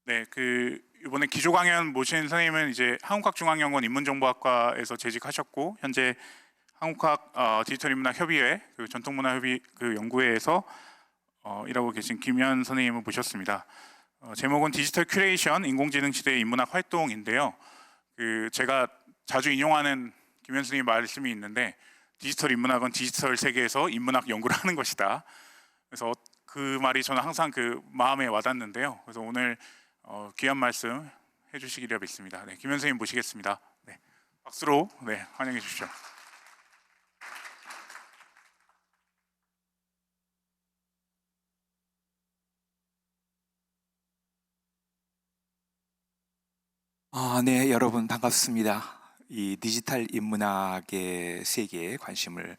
네, 이번에 기조 강연 모신 선생님은 이제 한국학중앙연구원 인문정보학과에서 재직하셨고 현재 한국학 디지털 인문학 협의회 전통문화 협의 연구회에서 일하고 계신 김현 선생님을 모셨습니다. 제목은 디지털 큐레이션 인공지능 시대의 인문학 활동인데요. 제가 자주 인용하는 김현 선생님 말씀이 있는데 디지털 인문학은 디지털 세계에서 인문학 연구를 하는 것이다. 그래서 그 말이 저는 항상 마음에 와닿는데요. 그래서 오늘 귀한 말씀 해주시기를 믿습니다. 네, 김현 선생님 모시겠습니다. 네, 박수로 환영해 주십시오. 네, 여러분 반갑습니다. 이 디지털 인문학의 세계에 관심을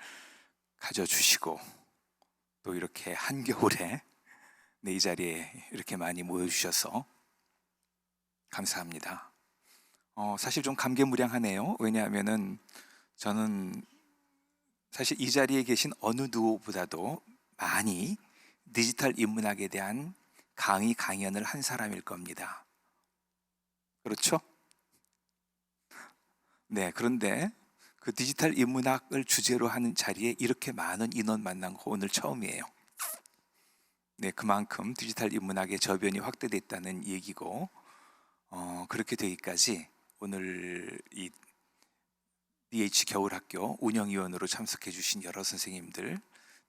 가져주시고 또 이렇게 한겨울에 이 자리에 이렇게 많이 모여주셔서 감사합니다. 사실 좀 감개무량하네요. 왜냐하면은 저는 사실 이 자리에 계신 어느 누구보다도 많이 디지털 인문학에 대한 강연을 한 사람일 겁니다. 그렇죠? 네, 그런데 그 디지털 인문학을 주제로 하는 자리에 이렇게 많은 인원 만난 거 오늘 처음이에요. 네, 그만큼 디지털 인문학의 저변이 확대됐다는 얘기고, 그렇게 되기까지 오늘 이 DH 겨울학교 운영위원으로 참석해 주신 여러 선생님들,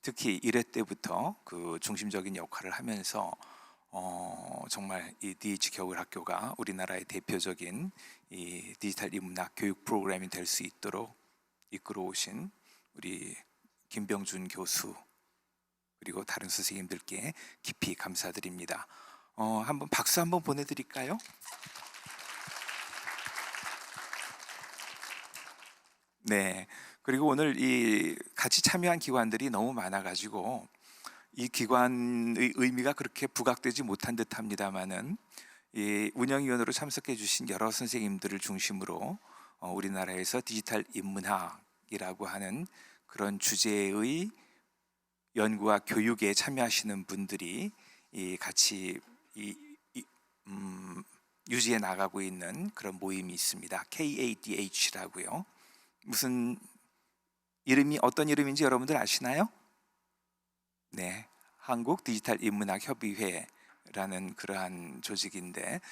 특히 1회 때부터 그 중심적인 역할을 하면서 정말 이 DH 겨울학교가 우리나라의 대표적인 이 디지털 인문학 교육 프로그램이 될 수 있도록 이끌어 오신 우리 김병준 교수 그리고 다른 선생님들께 깊이 감사드립니다. 한번 박수 한번 보내드릴까요? 네. 그리고 오늘 이 같이 참여한 기관들이 너무 많아가지고 이 기관의 의미가 그렇게 부각되지 못한 듯합니다만은 이 운영위원으로 참석해 주신 여러 선생님들을 중심으로 우리나라에서 디지털 인문학이라고 하는 그런 주제의 연구와 교육에 참여하시는 분들이 같이 유지해 나가고 있는 그런 모임이 있습니다. KADH라고요. 무슨 이름이 어떤 이름인지 여러분들 아시나요? 네, 한국 디지털 인문학 협의회라는 그러한 조직인데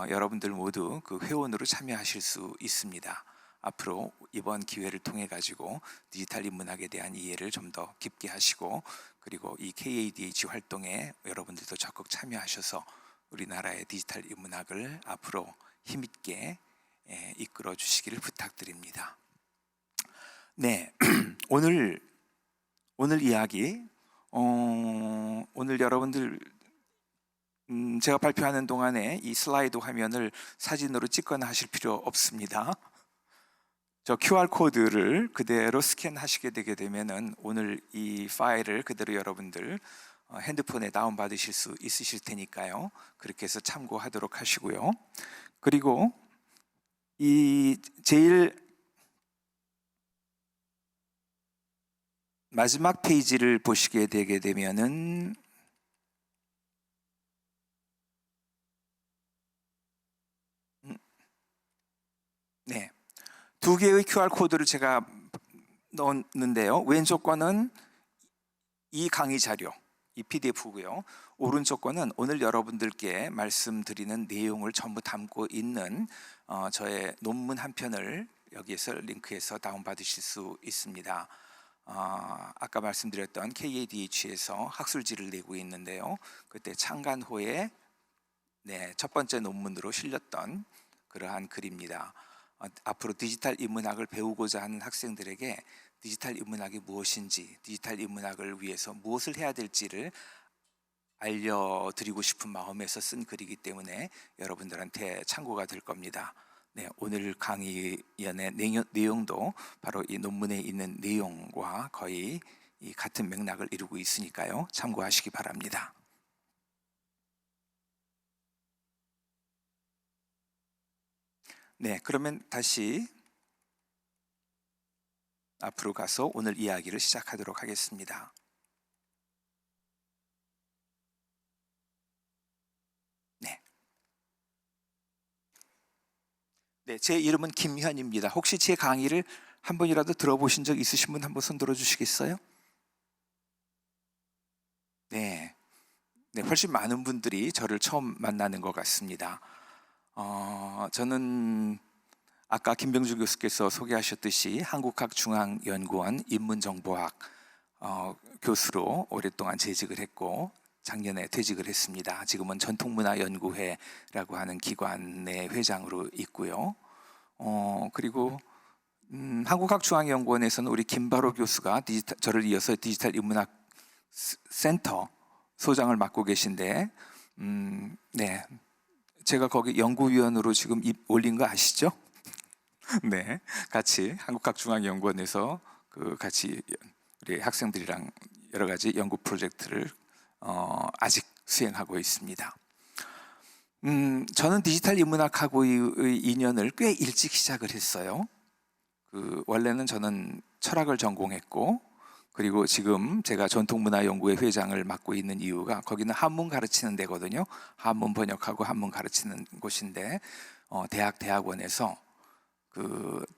여러분들 모두 그 회원으로 참여하실 수 있습니다. 앞으로 이번 기회를 통해 가지고 디지털 인문학에 대한 이해를 좀 더 깊게 하시고 그리고 이 KADH 활동에 여러분들도 적극 참여하셔서 우리나라의 디지털 인문학을 앞으로 힘있게 이끌어 주시기를 부탁드립니다. 네, 오늘 이야기 오늘 여러분들 제가 발표하는 동안에 이 슬라이드 화면을 사진으로 찍거나 하실 필요 없습니다. 저 QR 코드를 그대로 스캔하시게 되게 되면은 오늘 이 파일을 그대로 여러분들 핸드폰에 다운 받으실 수 있으실 테니까요. 그렇게 해서 참고하도록 하시고요. 그리고 이 제일 마지막 페이지를 보시게 되게 되면은 네, 두 개의 QR 코드를 제가 넣었는데요. 왼쪽 거는 이 강의 자료, 이 PDF고요. 오른쪽 거는 오늘 여러분들께 말씀드리는 내용을 전부 담고 있는 저의 논문 한 편을 여기에서 링크해서 다운받으실 수 있습니다. 아까 말씀드렸던 KADH에서 학술지를 내고 있는데요. 그때 창간호에 첫 번째 논문으로 실렸던 그러한 글입니다. 앞으로 디지털 인문학을 배우고자 하는 학생들에게 디지털 인문학이 무엇인지, 디지털 인문학을 위해서 무엇을 해야 될지를 알려드리고 싶은 마음에서 쓴 글이기 때문에 여러분들한테 참고가 될 겁니다. 네, 오늘 강의의 내용도 바로 이 논문에 있는 내용과 거의 같은 맥락을 이루고 있으니까요. 참고하시기 바랍니다. 네, 그러면 다시 앞으로 가서 오늘 이야기를 시작하도록 하겠습니다. 네, 네, 제 이름은 김현입니다. 혹시 제 강의를 한 번이라도 들어보신 적 있으신 분 한번 손 들어주시겠어요? 네, 네, 훨씬 많은 분들이 저를 처음 만나는 것 같습니다. 저는 아까 김병주 교수께서 소개하셨듯이 한국학중앙연구원 인문정보학 교수로 오랫동안 재직을 했고 작년에 퇴직을 했습니다. 지금은 전통문화연구회라고 하는 기관의 회장으로 있고요. 그리고 한국학중앙연구원에서는 우리 김바로 교수가 저를 이어서 디지털 인문학 센터 소장을 맡고 계신데, 네, 제가 거기 연구위원으로 지금 올린 거 아시죠? 네, 같이 한국학중앙연구원에서 같이 우리 학생들이랑 여러 가지 연구 프로젝트를 아직 수행하고 있습니다. 저는 디지털 인문학하고의 인연을 꽤 일찍 시작을 했어요. 원래는 저는 철학을 전공했고, 그리고 지금 제가 전통문화연구회 회장을 맡고 있는 이유가 거기는 한문 가르치는 데거든요. 한문 번역하고 한문 가르치는 곳인데 대학원에서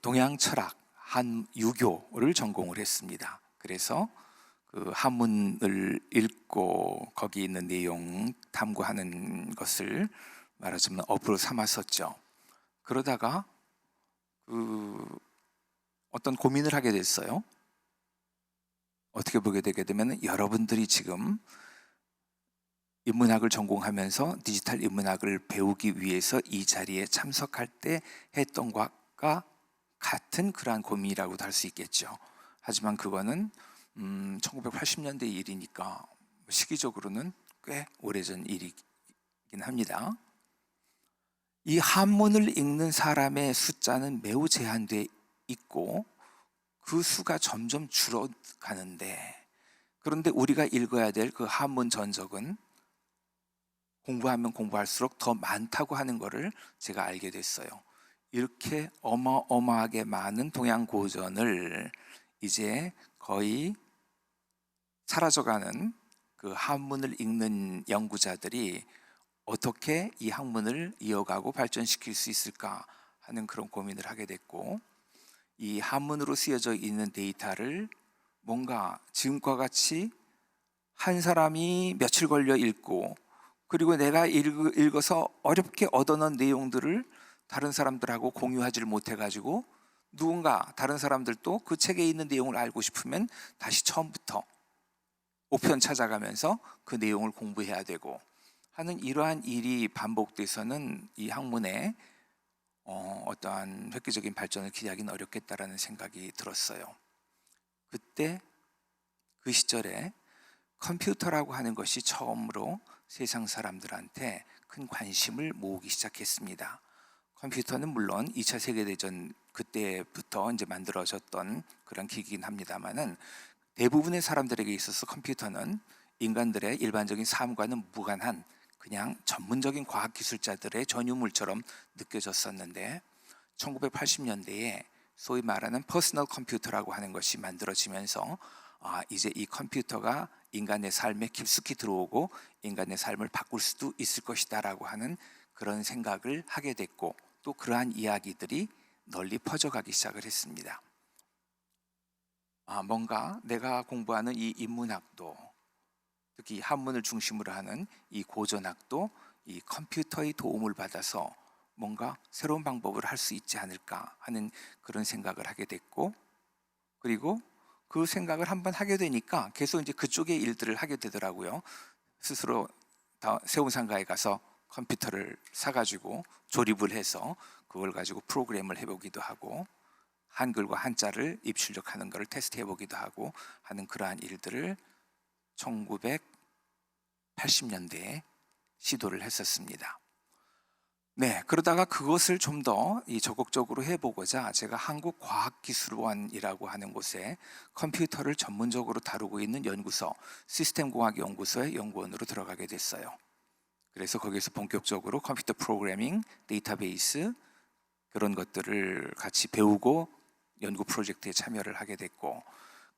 동양 철학, 한유교를 전공을 했습니다. 그래서 한문을 읽고 거기 있는 내용 탐구하는 것을 말하자면 업으로 삼았었죠. 그러다가 어떤 고민을 하게 됐어요. 어떻게 보게 되게 되면 여러분들이 지금 인문학을 전공하면서 디지털 인문학을 배우기 위해서 이 자리에 참석할 때 했던 것과 같은 그러한 고민이라고도 할 수 있겠죠. 하지만 그거는 1980년대 일이니까 시기적으로는 꽤 오래전 일이긴 합니다. 이 한문을 읽는 사람의 숫자는 매우 제한돼 있고 그 수가 점점 줄어가는데, 그런데 우리가 읽어야 될 그 한문 전적은 공부하면 공부할수록 더 많다고 하는 것을 제가 알게 됐어요. 이렇게 어마어마하게 많은 동양 고전을 이제 거의 사라져가는 그 한문을 읽는 연구자들이 어떻게 이 학문을 이어가고 발전시킬 수 있을까 하는 그런 고민을 하게 됐고, 이 한문으로 쓰여져 있는 데이터를 뭔가 지금과 같이 한 사람이 며칠 걸려 읽고, 그리고 내가 읽어서 어렵게 얻어낸 내용들을 다른 사람들하고 공유하지를 못해가지고 누군가 다른 사람들도 그 책에 있는 내용을 알고 싶으면 다시 처음부터 5편 찾아가면서 그 내용을 공부해야 되고 하는 이러한 일이 반복돼서는 이 학문의 어떠한 획기적인 발전을 기대하기는 어렵겠다라는 생각이 들었어요. 그때 그 시절에 컴퓨터라고 하는 것이 처음으로 세상 사람들한테 큰 관심을 모으기 시작했습니다. 컴퓨터는 물론 2차 세계대전 그때부터 이제 만들어졌던 그런 기기긴 합니다만은 대부분의 사람들에게 있어서 컴퓨터는 인간들의 일반적인 삶과는 무관한 그냥 전문적인 과학기술자들의 전유물처럼 느껴졌었는데 1980년대에 소위 말하는 퍼스널 컴퓨터라고 하는 것이 만들어지면서 이제 이 컴퓨터가 인간의 삶에 깊숙이 들어오고 인간의 삶을 바꿀 수도 있을 것이다 라고 하는 그런 생각을 하게 됐고, 또 그러한 이야기들이 널리 퍼져가기 시작을 했습니다. 뭔가 내가 공부하는 이 인문학도, 특히 한문을 중심으로 하는 이 고전학도 이 컴퓨터의 도움을 받아서 뭔가 새로운 방법을 할 수 있지 않을까 하는 그런 생각을 하게 됐고, 그리고 그 생각을 한번 하게 되니까 계속 이제 그쪽의 일들을 하게 되더라고요. 스스로 세운상가에 가서 컴퓨터를 사가지고 조립을 해서 그걸 가지고 프로그램을 해보기도 하고, 한글과 한자를 입출력하는 것을 테스트해 보기도 하고 하는 그러한 일들을 1980년대에 시도를 했었습니다. 네, 그러다가 그것을 좀 더 적극적으로 해보고자 제가 한국과학기술원이라고 하는 곳에 컴퓨터를 전문적으로 다루고 있는 연구소, 시스템공학연구소의 연구원으로 들어가게 됐어요. 그래서 거기서 본격적으로 컴퓨터 프로그래밍, 데이터베이스 그런 것들을 같이 배우고 연구 프로젝트에 참여를 하게 됐고,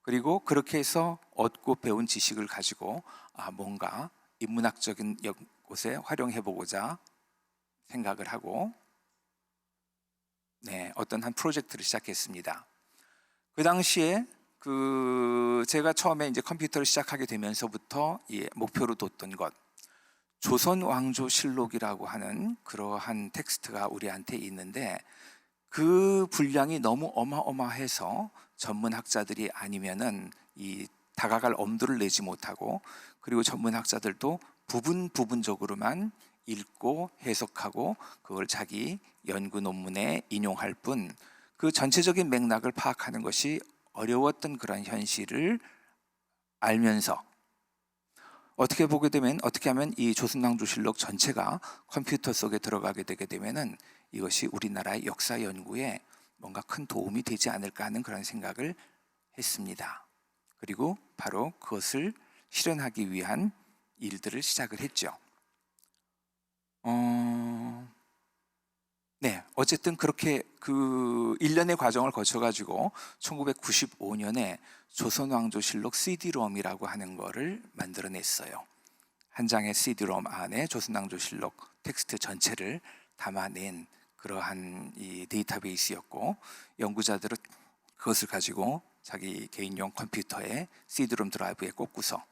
그리고 그렇게 해서 얻고 배운 지식을 가지고 뭔가 인문학적인 곳에 활용해 보고자 생각을 하고, 네, 어떤 한 프로젝트를 시작했습니다. 그 당시에 제가 처음에 이제 컴퓨터를 시작하게 되면서부터 목표로 뒀던 것, 조선 왕조실록이라고 하는 그러한 텍스트가 우리한테 있는데 그 분량이 너무 어마어마해서 전문학자들이 아니면은 다가갈 엄두를 내지 못하고, 그리고 전문학자들도 부분적으로만 읽고 해석하고 그걸 자기 연구 논문에 인용할 뿐 그 전체적인 맥락을 파악하는 것이 어려웠던 그런 현실을 알면서 어떻게 하면 이 조선왕조실록 전체가 컴퓨터 속에 들어가게 되게 되면은 이것이 우리나라의 역사 연구에 뭔가 큰 도움이 되지 않을까 하는 그런 생각을 했습니다. 그리고 바로 그것을 실현하기 위한 일들을 시작을 했죠. 네, 어쨌든 그렇게 그 일련의 과정을 거쳐가지고 1995년에 조선왕조실록 CD-ROM이라고 하는 거를 만들어냈어요. 한 장의 CD-ROM 안에 조선왕조실록 텍스트 전체를 담아낸 그러한 이 데이터베이스였고, 연구자들은 그것을 가지고 자기 개인용 컴퓨터에 CD-ROM 드라이브에 꽂고서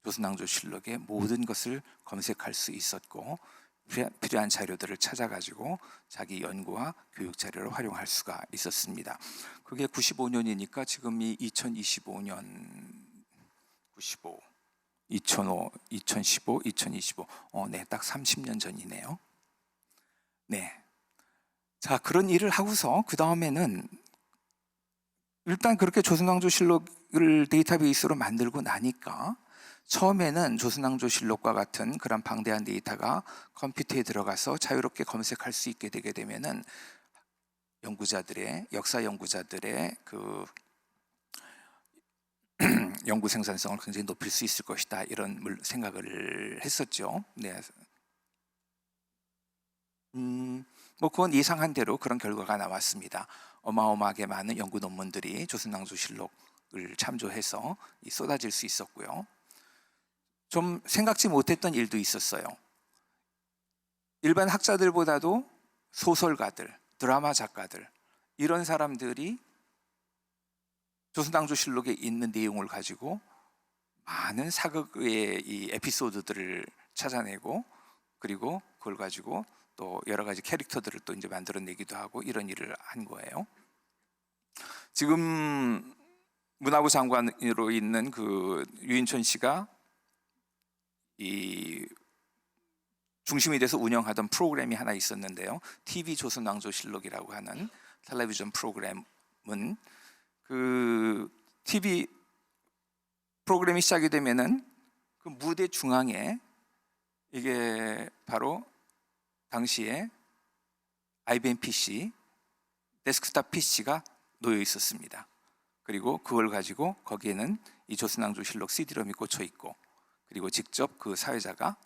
조선왕조실록의 모든 것을 검색할 수 있었고, 필요한 자료들을 찾아가지고 자기 연구와 교육 자료로 활용할 수가 있었습니다. 그게 95년이니까 지금이 2025년, 95, 2005, 2015, 2025, 네, 딱 30년 전이네요. 네, 자, 그런 일을 하고서 그 다음에는 일단 그렇게 조선왕조실록을 데이터베이스로 만들고 나니까 처음에는 조선왕조실록과 같은 그런 방대한 데이터가 컴퓨터에 들어가서 자유롭게 검색할 수 있게 되게 되면은 역사 연구자들의 그 연구 생산성을 굉장히 높일 수 있을 것이다, 이런 생각을 했었죠. 네. 뭐 그건 예상한 대로 그런 결과가 나왔습니다. 어마어마하게 많은 연구 논문들이 조선왕조실록을 참조해서 쏟아질 수 있었고요. 좀 생각지 못했던 일도 있었어요. 일반 학자들보다도 소설가들, 드라마 작가들, 이런 사람들이 조선왕조실록에 있는 내용을 가지고 많은 사극의 이 에피소드들을 찾아내고, 그리고 그걸 가지고 또 여러 가지 캐릭터들을 또 이제 만들어내기도 하고, 이런 일을 한 거예요. 지금 문화부 장관으로 있는 그 유인천 씨가 이 중심이 돼서 운영하던 프로그램이 하나 있었는데요. TV 조선왕조실록이라고 하는 텔레비전 프로그램은 그 TV 프로그램이 시작이 되면은 그 무대 중앙에 이게 바로 당시에 IBM PC, 데스크탑 PC가 놓여 있었습니다. 그리고 그걸 가지고 거기에는 이 조선왕조실록 CD-ROM이 꽂혀 있고, 그리고 직접 그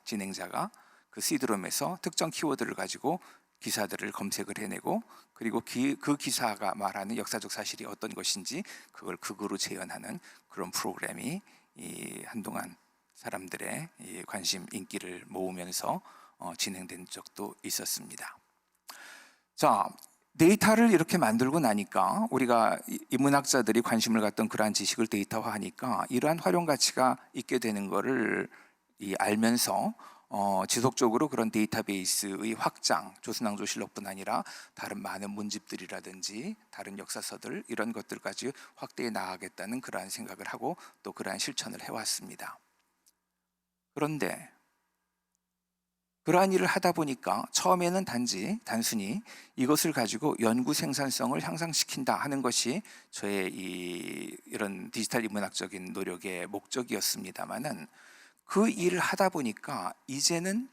진행자가 그 CD-ROM에서 특정 키워드를 가지고 기사들을 검색을 해내고, 그리고 그 기사가 말하는 역사적 사실이 어떤 것인지 그걸 극으로 재현하는 그런 프로그램이 한동안 사람들의 관심, 인기를 모으면서 진행된 적도 있었습니다. 자, 데이터를 이렇게 만들고 나니까 우리가 인문학자들이 관심을 갖던 그러한 지식을 데이터화하니까 이러한 활용 가치가 있게 되는 것을 알면서 지속적으로 그런 데이터베이스의 확장, 조선왕조실록뿐 아니라 다른 많은 문집들이라든지 다른 역사서들, 이런 것들까지 확대해 나가겠다는 그러한 생각을 하고 또 그러한 실천을 해왔습니다. 그런데 그러한 일을 하다 보니까 처음에는 단순히 이것을 가지고 연구 생산성을 향상시킨다 하는 것이 저의 이런 디지털 인문학적인 노력의 목적이었습니다만은, 그 일을 하다 보니까 이제는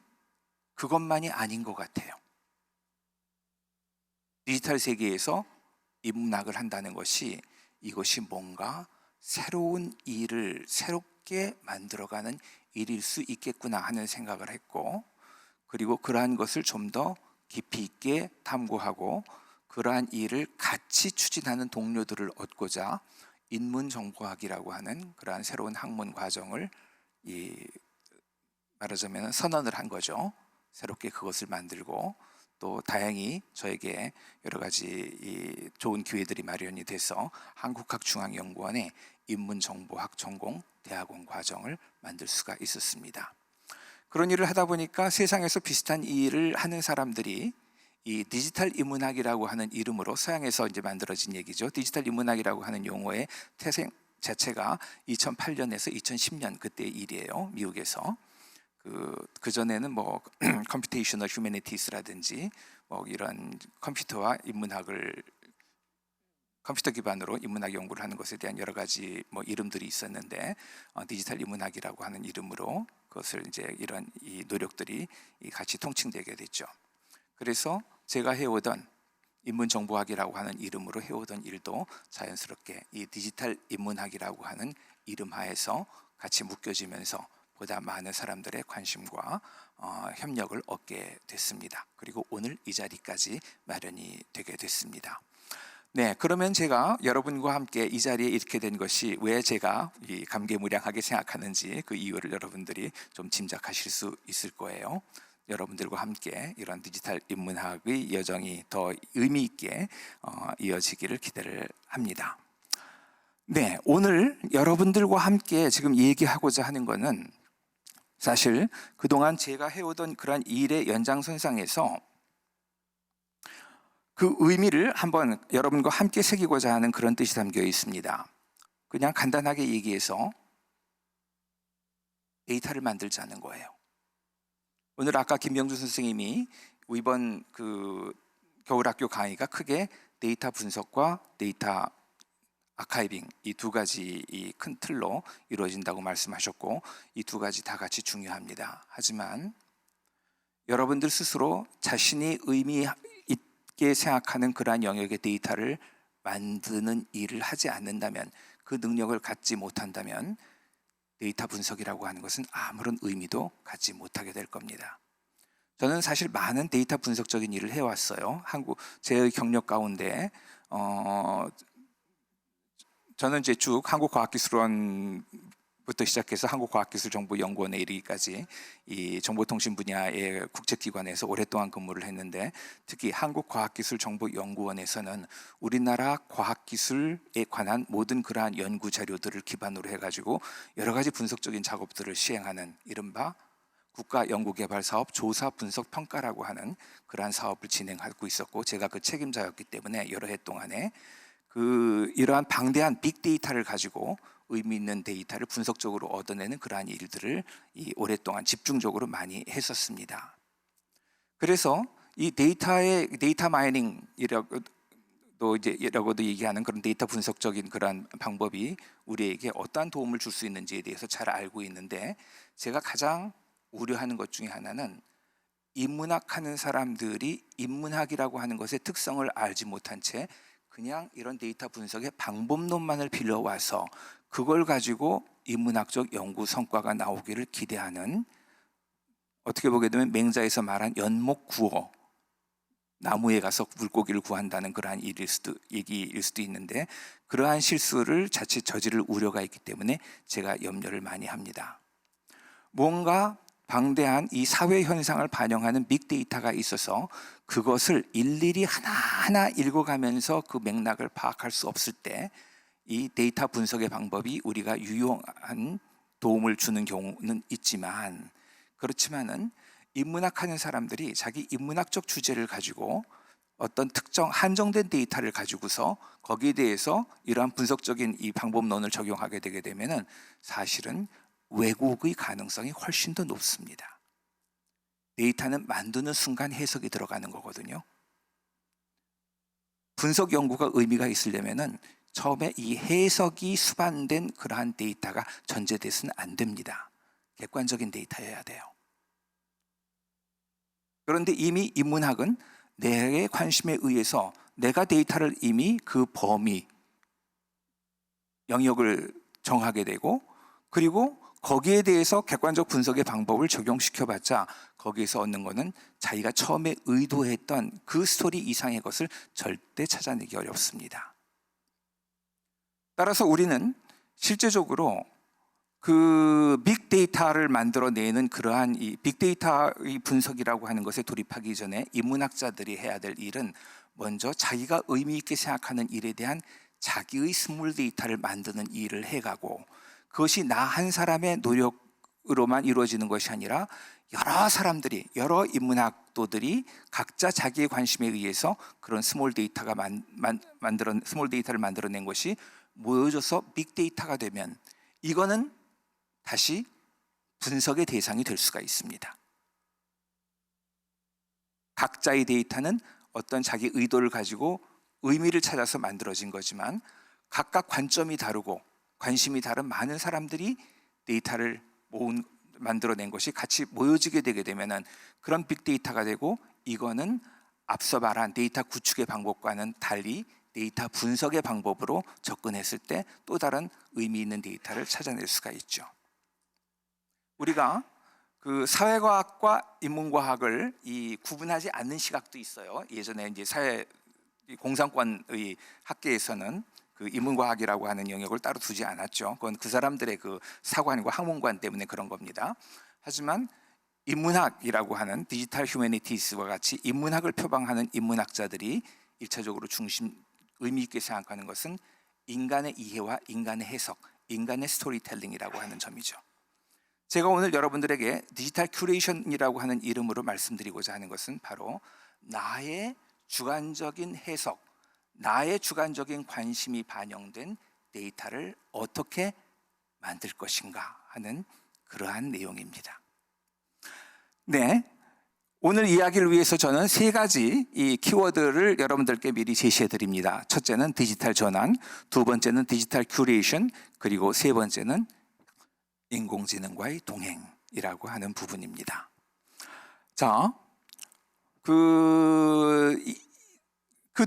그것만이 아닌 것 같아요. 디지털 세계에서 인문학을 한다는 것이 이것이 뭔가 새로운 일을 새롭게 만들어가는 일일 수 있겠구나 하는 생각을 했고, 그리고 그러한 것을 좀 더 깊이 있게 탐구하고 그러한 일을 같이 추진하는 동료들을 얻고자 인문정보학이라고 하는 그러한 새로운 학문 과정을 말하자면 선언을 한 거죠. 새롭게 그것을 만들고 또 다행히 저에게 여러 가지 이 좋은 기회들이 마련이 돼서 한국학중앙연구원의 인문정보학 전공 대학원 과정을 만들 수가 있었습니다. 그런 일을 하다 보니까 세상에서 비슷한 일을 하는 사람들이 이 디지털 인문학이라고 하는 이름으로 서양에서 이제 만들어진 얘기죠. 디지털 인문학이라고 하는 용어의 태생 자체가 2008년에서 2010년 그때의 일이에요. 미국에서. 그 전에는 뭐 컴퓨테이셔널 휴머니티스라든지 뭐 이런 컴퓨터와 인문학을 컴퓨터 기반으로 인문학 연구를 하는 것에 대한 여러 가지 뭐 이름들이 있었는데 디지털 인문학이라고 하는 이름으로 그것을 이제 이런 이 노력들이 같이 통칭되게 됐죠. 그래서 제가 해오던 인문정보학이라고 하는 이름으로 해오던 일도 자연스럽게 이 디지털 인문학이라고 하는 이름 하에서 같이 묶여지면서 보다 많은 사람들의 관심과 협력을 얻게 됐습니다. 그리고 오늘 이 자리까지 마련이 되게 됐습니다. 네, 그러면 제가 여러분과 함께 이 자리에 이렇게 된 것이 왜 제가 이 감개무량하게 생각하는지 그 이유를 여러분들이 좀 짐작하실 수 있을 거예요. 여러분들과 함께 이런 디지털 인문학의 여정이 더 의미 있게 이어지기를 기대를 합니다. 네, 오늘 여러분들과 함께 지금 얘기하고자 하는 것은 사실 그동안 제가 해오던 그런 일의 연장선상에서 그 의미를 한번 여러분과 함께 새기고자 하는 그런 뜻이 담겨 있습니다. 그냥 간단하게 얘기해서 데이터를 만들자는 거예요. 오늘 아까 김병준 선생님이 이번 그 겨울학교 강의가 크게 데이터 분석과 데이터 아카이빙 이 두 가지 이 큰 틀로 이루어진다고 말씀하셨고 이 두 가지 다 같이 중요합니다. 하지만 여러분들 스스로 자신이 의미 있게 생각하는 그러한 영역의 데이터를 만드는 일을 하지 않는다면 그 능력을 갖지 못한다면 데이터 분석이라고 하는 것은 아무런 의미도 갖지 못하게 될 겁니다. 저는 사실 많은 데이터 분석적인 일을 해왔어요. 제 경력 가운데 저는 이제 쭉 한국과학기술원부터 시작해서 한국과학기술정보연구원에 이르기까지 이 정보통신 분야의 국제기관에서 오랫동안 근무를 했는데 특히 한국과학기술정보연구원에서는 우리나라 과학기술에 관한 모든 그러한 연구 자료들을 기반으로 해가지고 여러 가지 분석적인 작업들을 시행하는 이른바 국가연구개발사업 조사분석평가라고 하는 그러한 사업을 진행하고 있었고 제가 그 책임자였기 때문에 여러 해 동안에 이러한 방대한 빅데이터를 가지고 의미 있는 데이터를 분석적으로 얻어내는 그러한 일들을 오랫동안 집중적으로 많이 했었습니다. 그래서 이 데이터 마이닝이라고도 얘기하는 그런 데이터 분석적인 그런 방법이 우리에게 어떠한 도움을 줄 수 있는지에 대해서 잘 알고 있는데 제가 가장 우려하는 것 중에 하나는 인문학하는 사람들이 인문학이라고 하는 것의 특성을 알지 못한 채 그냥 이런 데이터 분석의 방법론만을 빌려와서 그걸 가지고 인문학적 연구 성과가 나오기를 기대하는 어떻게 보게 되면 맹자에서 말한 연목구어 나무에 가서 물고기를 구한다는 그러한 얘기일 수도 있는데 그러한 실수를 자칫 저지를 우려가 있기 때문에 제가 염려를 많이 합니다. 뭔가 방대한 이 사회 현상을 반영하는 빅데이터가 있어서 그것을 일일이 하나하나 읽어가면서 그 맥락을 파악할 수 없을 때 이 데이터 분석의 방법이 우리가 유용한 도움을 주는 경우는 있지만 그렇지만은 인문학하는 사람들이 자기 인문학적 주제를 가지고 어떤 특정 한정된 데이터를 가지고서 거기에 대해서 이러한 분석적인 이 방법론을 적용하게 되게 되면은 사실은 왜곡의 가능성이 훨씬 더 높습니다. 데이터는 만드는 순간 해석이 들어가는 거거든요. 분석 연구가 의미가 있으려면은 처음에 이 해석이 수반된 그러한 데이터가 전제돼서는 안 됩니다. 객관적인 데이터여야 돼요. 그런데 이미 인문학은 내 관심에 의해서 내가 데이터를 이미 그 범위, 영역을 정하게 되고 그리고 거기에 대해서 객관적 분석의 방법을 적용시켜봤자 거기에서 얻는 것은 자기가 처음에 의도했던 그 스토리 이상의 것을 절대 찾아내기 어렵습니다. 따라서 우리는 실제적으로 그 빅데이터를 만들어내는 그러한 이 빅데이터의 분석이라고 하는 것에 돌입하기 전에 인문학자들이 해야 될 일은 먼저 자기가 의미 있게 생각하는 일에 대한 자기의 스몰 데이터를 만드는 일을 해가고, 그것이 나 한 사람의 노력으로만 이루어지는 것이 아니라 여러 사람들이, 여러 인문학도들이 각자 자기의 관심에 의해서 그런 스몰 데이터가 스몰 데이터를 만들어낸 것이 모여져서 빅데이터가 되면, 이거는 다시 분석의 대상이 될 수가 있습니다. 각자의 데이터는 어떤 자기 의도를 가지고 의미를 찾아서 만들어진 거지만, 각각 관점이 다르고 관심이 다른 많은 사람들이 데이터를 만들어낸 것이 같이 모여지게 되게 되면은 그런 빅데이터가 되고, 이거는 앞서 말한 데이터 구축의 방법과는 달리 데이터 분석의 방법으로 접근했을 때 또 다른 의미 있는 데이터를 찾아낼 수가 있죠. 우리가 그 사회과학과 인문과학을 구분하지 않는 시각도 있어요. 예전에 이제 공산권의 학계에서는 그 인문과학이라고 하는 영역을 따로 두지 않았죠. 그건 그 사람들의 그 사관과 학문관 때문에 그런 겁니다. 하지만 인문학이라고 하는 디지털 휴머니티스와 같이 인문학을 표방하는 인문학자들이 일차적으로 의미 있게 생각하는 것은 인간의 이해와 인간의 해석, 인간의 스토리텔링이라고 하는 점이죠. 제가 오늘 여러분들에게 디지털 큐레이션이라고 하는 이름으로 말씀드리고자 하는 것은 바로 나의 주관적인 해석, 나의 주관적인 관심이 반영된 데이터를 어떻게 만들 것인가 하는 그러한 내용입니다. 네, 오늘 이야기를 위해서 저는 세 가지 이 키워드를 여러분들께 미리 제시해 드립니다. 첫째는 디지털 전환, 두 번째는 디지털 큐레이션, 그리고 세 번째는 인공지능과의 동행이라고 하는 부분입니다. 자, 그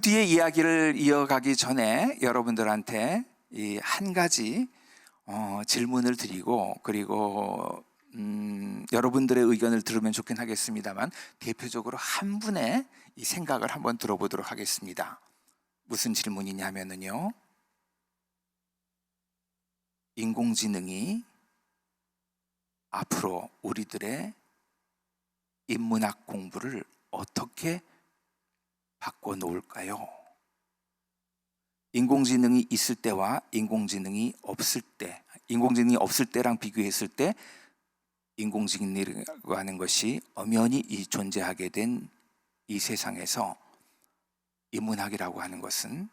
뒤에 이야기를 이어가기 전에 여러분들한테 이 한 가지 질문을 드리고, 그리고 여러분들의 의견을 들으면 좋긴 하겠습니다만, 대표적으로 한 분의 이 생각을 한번 들어보도록 하겠습니다. 무슨 질문이냐면요, 인공지능이 앞으로 우리들의 인문학 공부를 어떻게 바꿔놓을까요? 인공지능이 있을 때와 인공지능이 없을 때, 인공지능이 없을 때랑 비교했을 때 인공지능이라고 하는 것이 엄연히 존재하게 된 이 세상에서 인문학이라고 하는 것은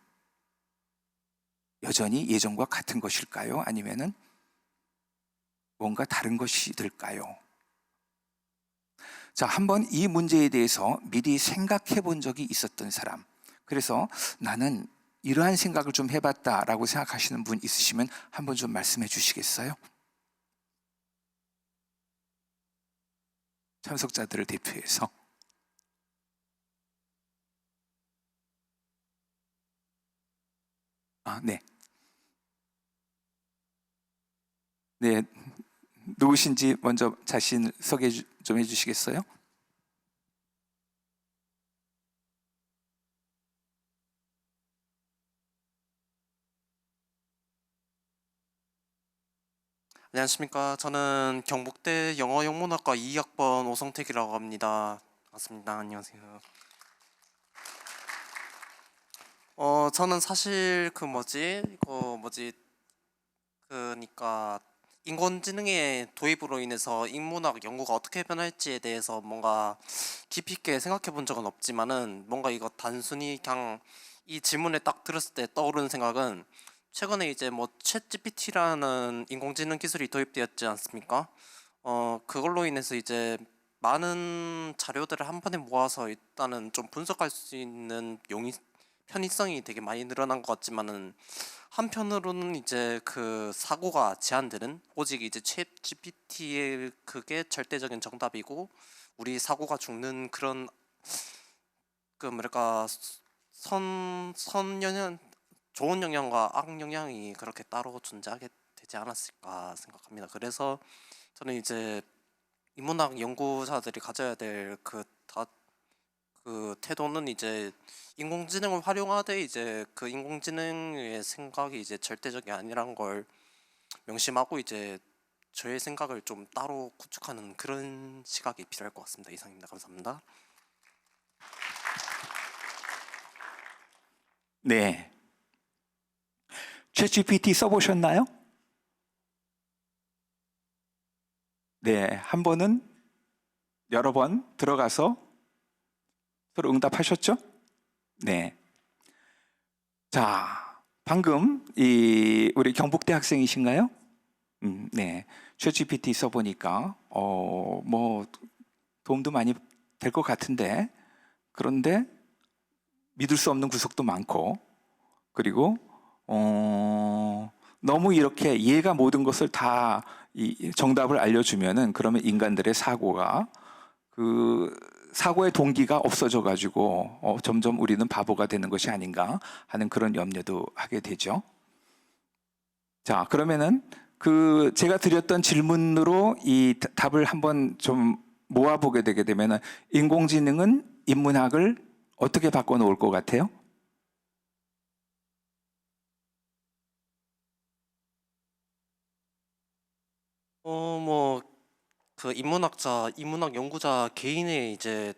여전히 예전과 같은 것일까요? 아니면은 뭔가 다른 것이 될까요? 자, 한번 이 문제에 대해서 미리 생각해 본 적이 있었던 사람, 그래서 나는 이러한 생각을 좀 해봤다라고 생각하시는 분 있으시면 한번 좀 말씀해 주시겠어요? 참석자들을 대표해서. 네. 네, 누구신지 먼저 자신 소개 좀 해주시겠어요? 안녕하십니까. 저는 경북대 영어영문학과 2학번 오성택이라고 합니다. 반갑습니다. 안녕하세요. 저는 사실 그러니까 인공지능의 도입으로 인해서 인문학 연구가 어떻게 변할지에 대해서 뭔가 깊이 있게 생각해 본 적은 없지만은, 뭔가 이거 단순히 그냥 이 질문을 딱 들었을 때 떠오르는 생각은, 최근에 이제 챗 GPT라는 인공지능 기술이 도입되었지 않습니까? 그걸로 인해서 이제 많은 자료들을 한 번에 모아서 일단은 좀 분석할 수 있는 편의성이 되게 많이 늘어난 것 같지만은, 한편으로는 이제 그 사고가 제한되는, 오직 이제 챗 GPT의 그게 절대적인 정답이고 우리 사고가 죽는 그런 선영향, 좋은 영향과 악영향이 그렇게 따로 존재하게 되지 않았을까 생각합니다. 그래서 저는 이제 인문학 연구자들이 가져야 될 그 태도는 이제 인공지능을 활용하되 이제 그 인공지능의 생각이 이제 절대적이 아니란 걸 명심하고 이제 저의 생각을 좀 따로 구축하는 그런 시각이 필요할 것 같습니다. 이상입니다. 감사합니다. 네. 챗GPT 써보셨나요? 네, 한 번은 여러 번 들어가서 서로 응답하셨죠? 네. 자, 방금 우리 경북대 학생이신가요? 네. 챗GPT 써보니까 뭐 도움도 많이 될 것 같은데, 그런데 믿을 수 없는 구석도 많고, 그리고 너무 이렇게 얘가 모든 것을 다 정답을 알려주면은 그러면 인간들의 사고가 그 사고의 동기가 없어져 가지고 점점 우리는 바보가 되는 것이 아닌가 하는 그런 염려도 하게 되죠. 자, 그러면은 그 제가 드렸던 질문으로 이 답을 한번 좀 모아보게 되게 되면은 인공지능은 인문학을 어떻게 바꿔놓을 것 같아요? 뭐 그 인문학 연구자 개인의 이제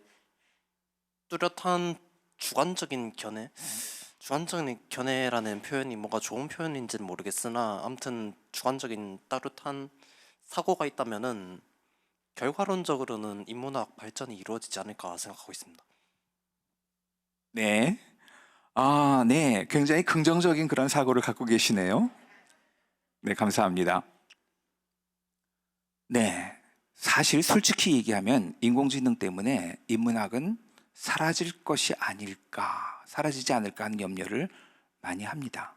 뚜렷한 주관적인 견해라는 표현이 뭔가 좋은 표현인지는 모르겠으나 아무튼 주관적인 따뜻한 사고가 있다면은 결과론적으로는 인문학 발전이 이루어지지 않을까 생각하고 있습니다. 네. 네. 굉장히 긍정적인 그런 사고를 갖고 계시네요. 네, 감사합니다. 네. 사실 솔직히 얘기하면 인공지능 때문에 인문학은 사라질 것이 아닐까, 사라지지 않을까 하는 염려를 많이 합니다.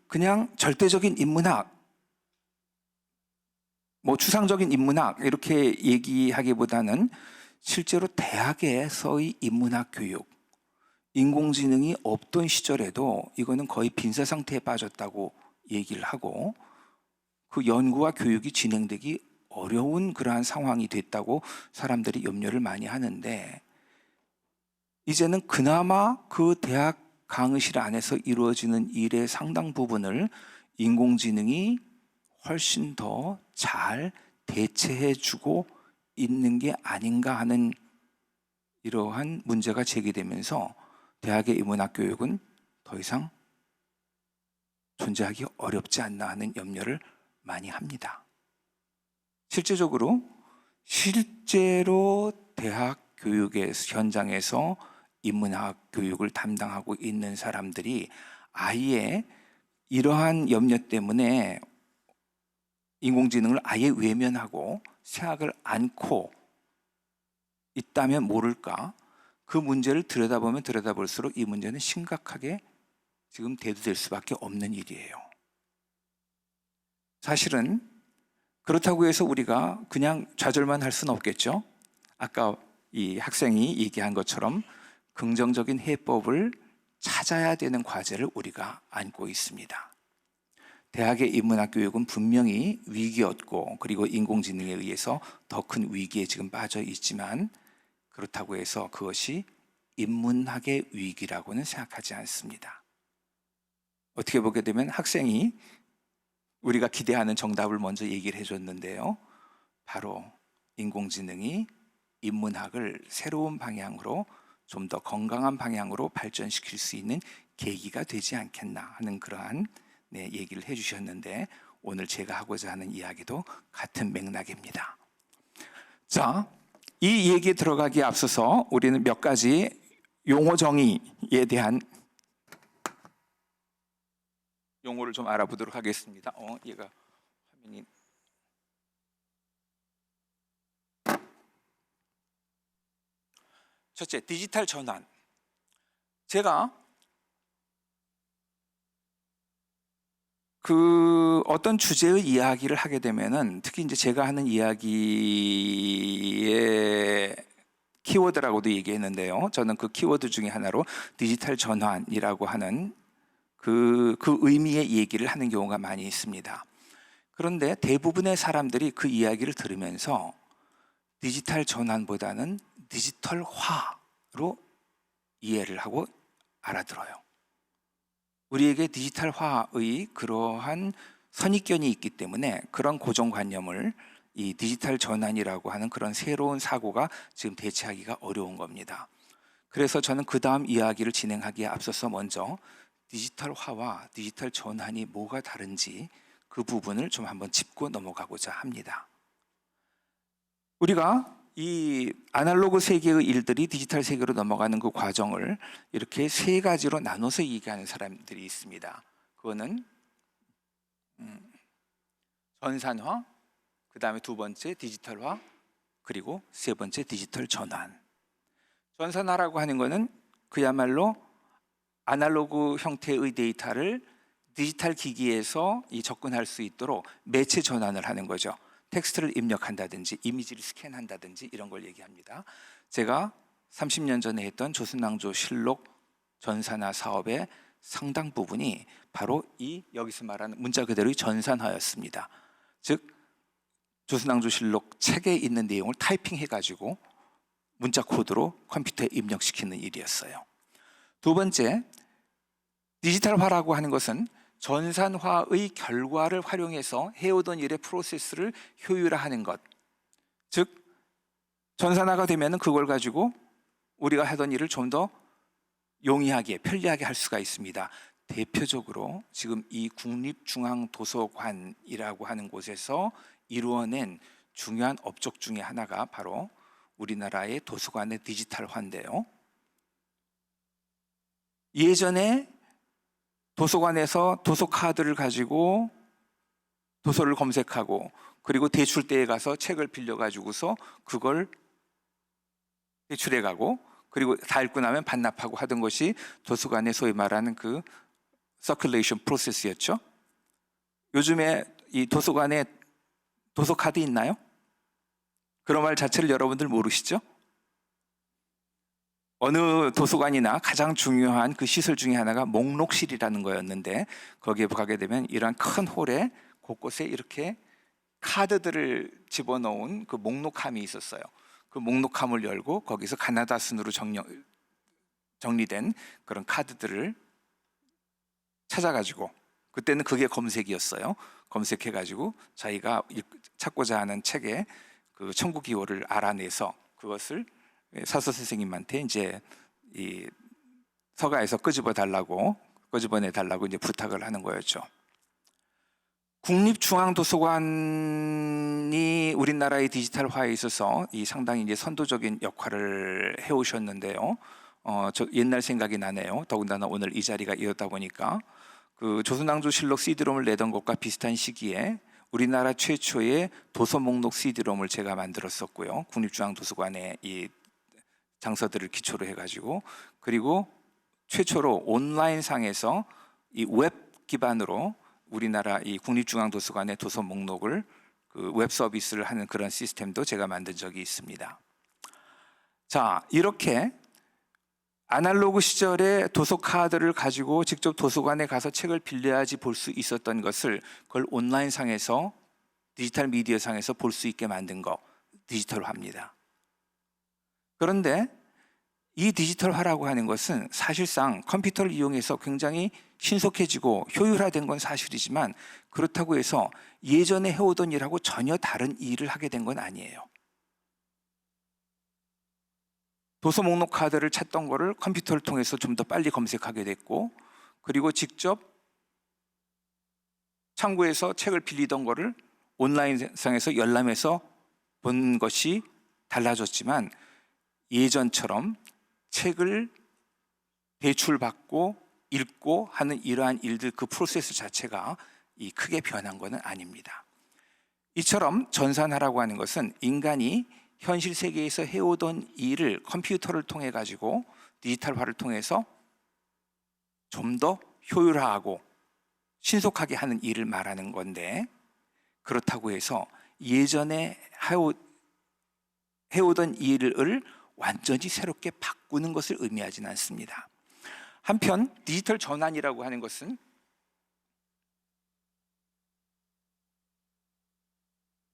그냥 절대적인 인문학, 뭐 추상적인 인문학 이렇게 얘기하기보다는 실제로 대학에서의 인문학 교육, 인공지능이 없던 시절에도 이거는 거의 빈사 상태에 빠졌다고 얘기를 하고, 그 연구와 교육이 진행되기 어려운 그러한 상황이 됐다고 사람들이 염려를 많이 하는데, 이제는 그나마 그 대학 강의실 안에서 이루어지는 일의 상당 부분을 인공지능이 훨씬 더 잘 대체해주고 있는 게 아닌가 하는 이러한 문제가 제기되면서 대학의 인문학 교육은 더 이상 존재하기 어렵지 않나 하는 염려를 많이 합니다. 실제로 대학 교육의 현장에서 인문학 교육을 담당하고 있는 사람들이 아예 이러한 염려 때문에 인공지능을 아예 외면하고 생각을 않고 있다면 모를까, 그 문제를 들여다보면 들여다볼수록 이 문제는 심각하게 지금 대두될 수밖에 없는 일이에요. 사실은 그렇다고 해서 우리가 그냥 좌절만 할 수는 없겠죠. 아까 이 학생이 얘기한 것처럼 긍정적인 해법을 찾아야 되는 과제를 우리가 안고 있습니다. 대학의 인문학 교육은 분명히 위기였고, 그리고 인공지능에 의해서 더 큰 위기에 지금 빠져 있지만, 그렇다고 해서 그것이 인문학의 위기라고는 생각하지 않습니다. 어떻게 보게 되면 학생이 우리가 기대하는 정답을 먼저 얘기를 해줬는데요. 바로 인공지능이 인문학을 새로운 방향으로, 좀 더 건강한 방향으로 발전시킬 수 있는 계기가 되지 않겠나 하는 그러한 얘기를 해주셨는데, 오늘 제가 하고자 하는 이야기도 같은 맥락입니다. 자, 이 얘기에 들어가기에 앞서서 우리는 몇 가지 용어 정의에 대한 용어를 좀 알아보도록 하겠습니다. 얘가 화면이 첫째, 디지털 전환. 제가 어떤 주제의 이야기를 하게 되면은, 특히 이제 제가 하는 이야기의 키워드라고도 얘기했는데요. 저는 그 키워드 중에 하나로 디지털 전환이라고 하는 그 의미의 얘기를 하는 경우가 많이 있습니다. 그런데 대부분의 사람들이 그 이야기를 들으면서 디지털 전환보다는 디지털화로 이해를 하고 알아들어요. 우리에게 디지털화의 그러한 선입견이 있기 때문에 그런 고정관념을 이 디지털 전환이라고 하는 그런 새로운 사고가 지금 대체하기가 어려운 겁니다. 그래서 저는 그 다음 이야기를 진행하기에 앞서서 먼저 디지털화와 디지털 전환이 뭐가 다른지 그 부분을 좀 한번 짚고 넘어가고자 합니다. 우리가 이 아날로그 세계의 일들이 디지털 세계로 넘어가는 그 과정을 이렇게 세 가지로 나눠서 얘기하는 사람들이 있습니다. 그거는 전산화, 그 다음에 두 번째 디지털화, 그리고 세 번째 디지털 전환. 전산화라고 하는 거는 그야말로 아날로그 형태의 데이터를 디지털 기기에서 접근할 수 있도록 매체 전환을 하는 거죠. 텍스트를 입력한다든지 이미지를 스캔한다든지 이런 걸 얘기합니다. 제가 30년 전에 했던 조선왕조실록 전산화 사업의 상당 부분이 바로 이 여기서 말하는 문자 그대로의 전산화였습니다. 즉 조선왕조실록 책에 있는 내용을 타이핑해가지고 문자 코드로 컴퓨터에 입력시키는 일이었어요. 두 번째, 디지털화라고 하는 것은 전산화의 결과를 활용해서 해오던 일의 프로세스를 효율화하는 것. 즉 전산화가 되면 그걸 가지고 우리가 하던 일을 좀 더 용이하게 편리하게 할 수가 있습니다. 대표적으로 지금 이 국립중앙도서관이라고 하는 곳에서 이루어낸 중요한 업적 중에 하나가 바로 우리나라의 도서관의 디지털화인데요. 예전에 도서관에서 도서 카드를 가지고 도서를 검색하고 그리고 대출대에 가서 책을 빌려가지고서 그걸 대출해 가고 그리고 다 읽고 나면 반납하고 하던 것이 도서관의 소위 말하는 그 서큘레이션 프로세스였죠. 요즘에 이 도서관에 도서 카드 있나요? 그런 말 자체를 여러분들 모르시죠? 어느 도서관이나 가장 중요한 그 시설 중에 하나가 목록실이라는 거였는데 거기에 가게 되면 이러한 큰 홀에 곳곳에 이렇게 카드들을 집어넣은 그 목록함이 있었어요. 그 목록함을 열고 거기서 가나다 순으로 정리된 그런 카드들을 찾아가지고 그때는 그게 검색이었어요. 검색해가지고 자기가 찾고자 하는 책의 그 청구 기호를 알아내서 그것을 사서 선생님한테 이제 이 서가에서 끄집어내 달라고 이제 부탁을 하는 거였죠. 국립중앙도서관이 우리나라의 디지털화에 있어서 이 상당히 이제 선도적인 역할을 해오셨는데요. 저 옛날 생각이 나네요. 더군다나 오늘 이 자리가 이었다 보니까 그 조선왕조실록 CD롬을 내던 것과 비슷한 시기에 우리나라 최초의 도서 목록 CD롬을 제가 만들었었고요. 국립중앙도서관에 이 장서들을 기초로 해가지고 그리고 최초로 온라인 상에서 이 웹 기반으로 우리나라 이 국립중앙도서관의 도서 목록을 그 웹 서비스를 하는 그런 시스템도 제가 만든 적이 있습니다. 자, 이렇게 아날로그 시절에 도서 카드를 가지고 직접 도서관에 가서 책을 빌려야지 볼 수 있었던 것을 그걸 온라인 상에서 디지털 미디어 상에서 볼 수 있게 만든 거 디지털화입니다. 그런데 이 디지털화라고 하는 것은 사실상 컴퓨터를 이용해서 굉장히 신속해지고 효율화된 건 사실이지만 그렇다고 해서 예전에 해오던 일하고 전혀 다른 일을 하게 된 건 아니에요. 도서 목록 카드를 찾던 거를 컴퓨터를 통해서 좀 더 빨리 검색하게 됐고 그리고 직접 창구에서 책을 빌리던 거를 온라인상에서 열람해서 본 것이 달라졌지만 예전처럼 책을 대출받고 읽고 하는 이러한 일들 그 프로세스 자체가 크게 변한 것은 아닙니다. 이처럼 전산화라고 하는 것은 인간이 현실 세계에서 해오던 일을 컴퓨터를 통해 가지고 디지털화를 통해서 좀 더 효율화하고 신속하게 하는 일을 말하는 건데 그렇다고 해서 예전에 해오던 일을 완전히 새롭게 바꾸는 것을 의미하지는 않습니다. 한편 디지털 전환이라고 하는 것은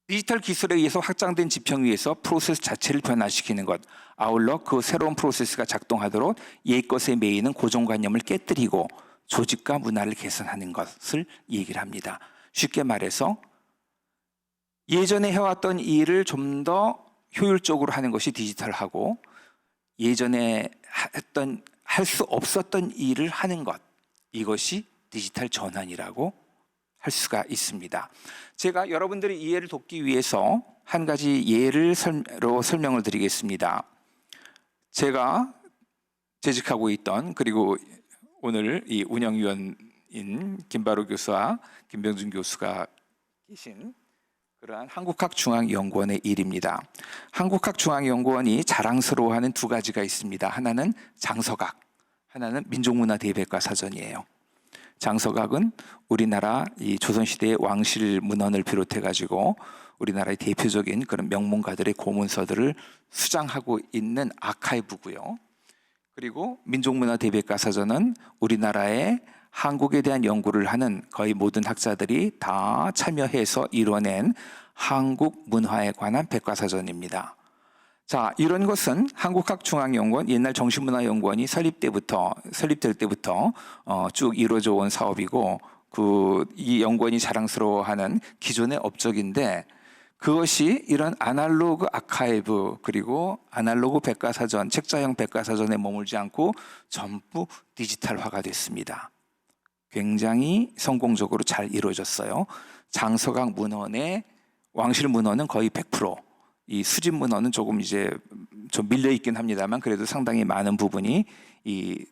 디지털 기술에 의해서 확장된 지평 위에서 프로세스 자체를 변화시키는 것, 아울러 그 새로운 프로세스가 작동하도록 옛것에 매이는 고정관념을 깨뜨리고 조직과 문화를 개선하는 것을 얘기를 합니다. 쉽게 말해서 예전에 해왔던 일을 좀 더 효율적으로 하는 것이 디지털하고, 예전에 할 수 없었던 일을 하는 것, 이것이 디지털 전환이라고 할 수가 있습니다. 제가 여러분들의 이해를 돕기 위해서 한 가지 예를 설명을 드리겠습니다. 제가 재직하고 있던, 그리고 오늘 이 운영위원인 김바로 교수와 김병준 교수가 계신 그러한 한국학중앙연구원의 일입니다. 한국학중앙연구원이 자랑스러워하는 두 가지가 있습니다. 하나는 장서각, 하나는 민족문화대백과사전이에요. 장서각은 우리나라 이 조선시대의 왕실 문헌을 비롯해 가지고 우리나라의 대표적인 그런 명문가들의 고문서들을 수장하고 있는 아카이브고요. 그리고 민족문화대백과사전은 우리나라의 한국에 대한 연구를 하는 거의 모든 학자들이 다 참여해서 이뤄낸 한국 문화에 관한 백과사전입니다. 자, 이런 것은 한국학중앙연구원, 옛날 정신문화연구원이 설립될 때부터 쭉 이루어져 온 사업이고, 이 연구원이 자랑스러워하는 기존의 업적인데, 그것이 이런 아날로그 아카이브, 그리고 아날로그 백과사전, 책자형 백과사전에 머물지 않고 전부 디지털화가 됐습니다. 굉장히 성공적으로 잘 이루어졌어요. 장서각 문헌의 왕실 문헌은 거의 100%, 이 수집 문헌은 조금 이제 좀 밀려 있긴 합니다만, 그래도 상당히 많은 부분이 이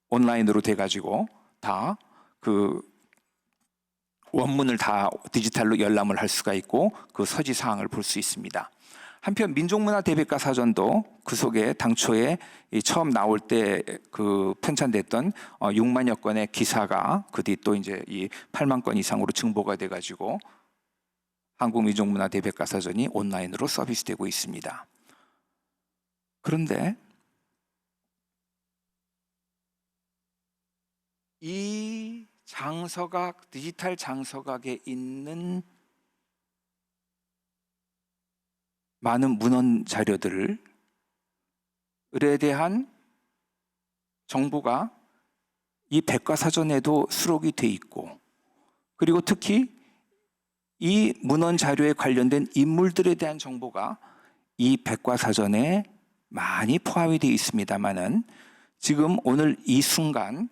온라인으로 돼가지고 다 그 원문을 다 디지털로 열람을 할 수가 있고 그 서지 사항을 볼 수 있습니다. 한편 민족문화대백과사전도 그 속에 당초에 처음 나올 때 그 편찬됐던 6만여 건의 기사가 그 뒤 또 이제 이 8만 건 이상으로 증보가 돼가지고 한국민족문화대백과사전이 온라인으로 서비스되고 있습니다. 그런데 이 장서각, 디지털 장서각에 있는 많은 문헌 자료들에 대한 정보가 이 백과사전에도 수록이 돼 있고, 그리고 특히 이 문헌 자료에 관련된 인물들에 대한 정보가 이 백과사전에 많이 포함이 되어 있습니다만은, 지금 오늘 이 순간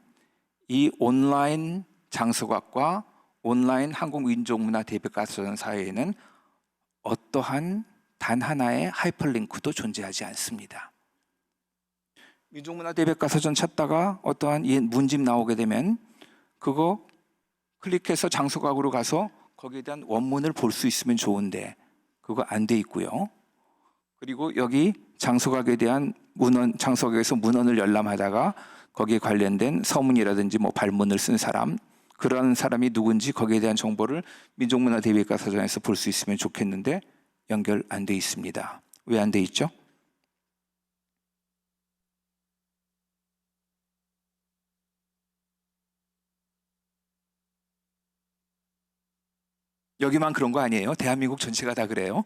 이 온라인 장서각과 온라인 한국민족문화대백과사전 사이에는 어떠한 단 하나의 하이퍼링크도 존재하지 않습니다. 민족문화대백과사전 찾다가 어떠한 문집 나오게 되면 그거 클릭해서 장서각으로 가서 거기에 대한 원문을 볼 수 있으면 좋은데 그거 안 돼 있고요. 그리고 여기 장서각에 대한 문헌, 장서각에서 문헌을 열람하다가 거기에 관련된 서문이라든지 뭐 발문을 쓴 사람, 그런 사람이 누군지 거기에 대한 정보를 민족문화대백과사전에서 볼 수 있으면 좋겠는데 연결 안 돼 있습니다. 왜 안 돼 있죠? 여기만 그런 거 아니에요? 대한민국 전체가 다 그래요?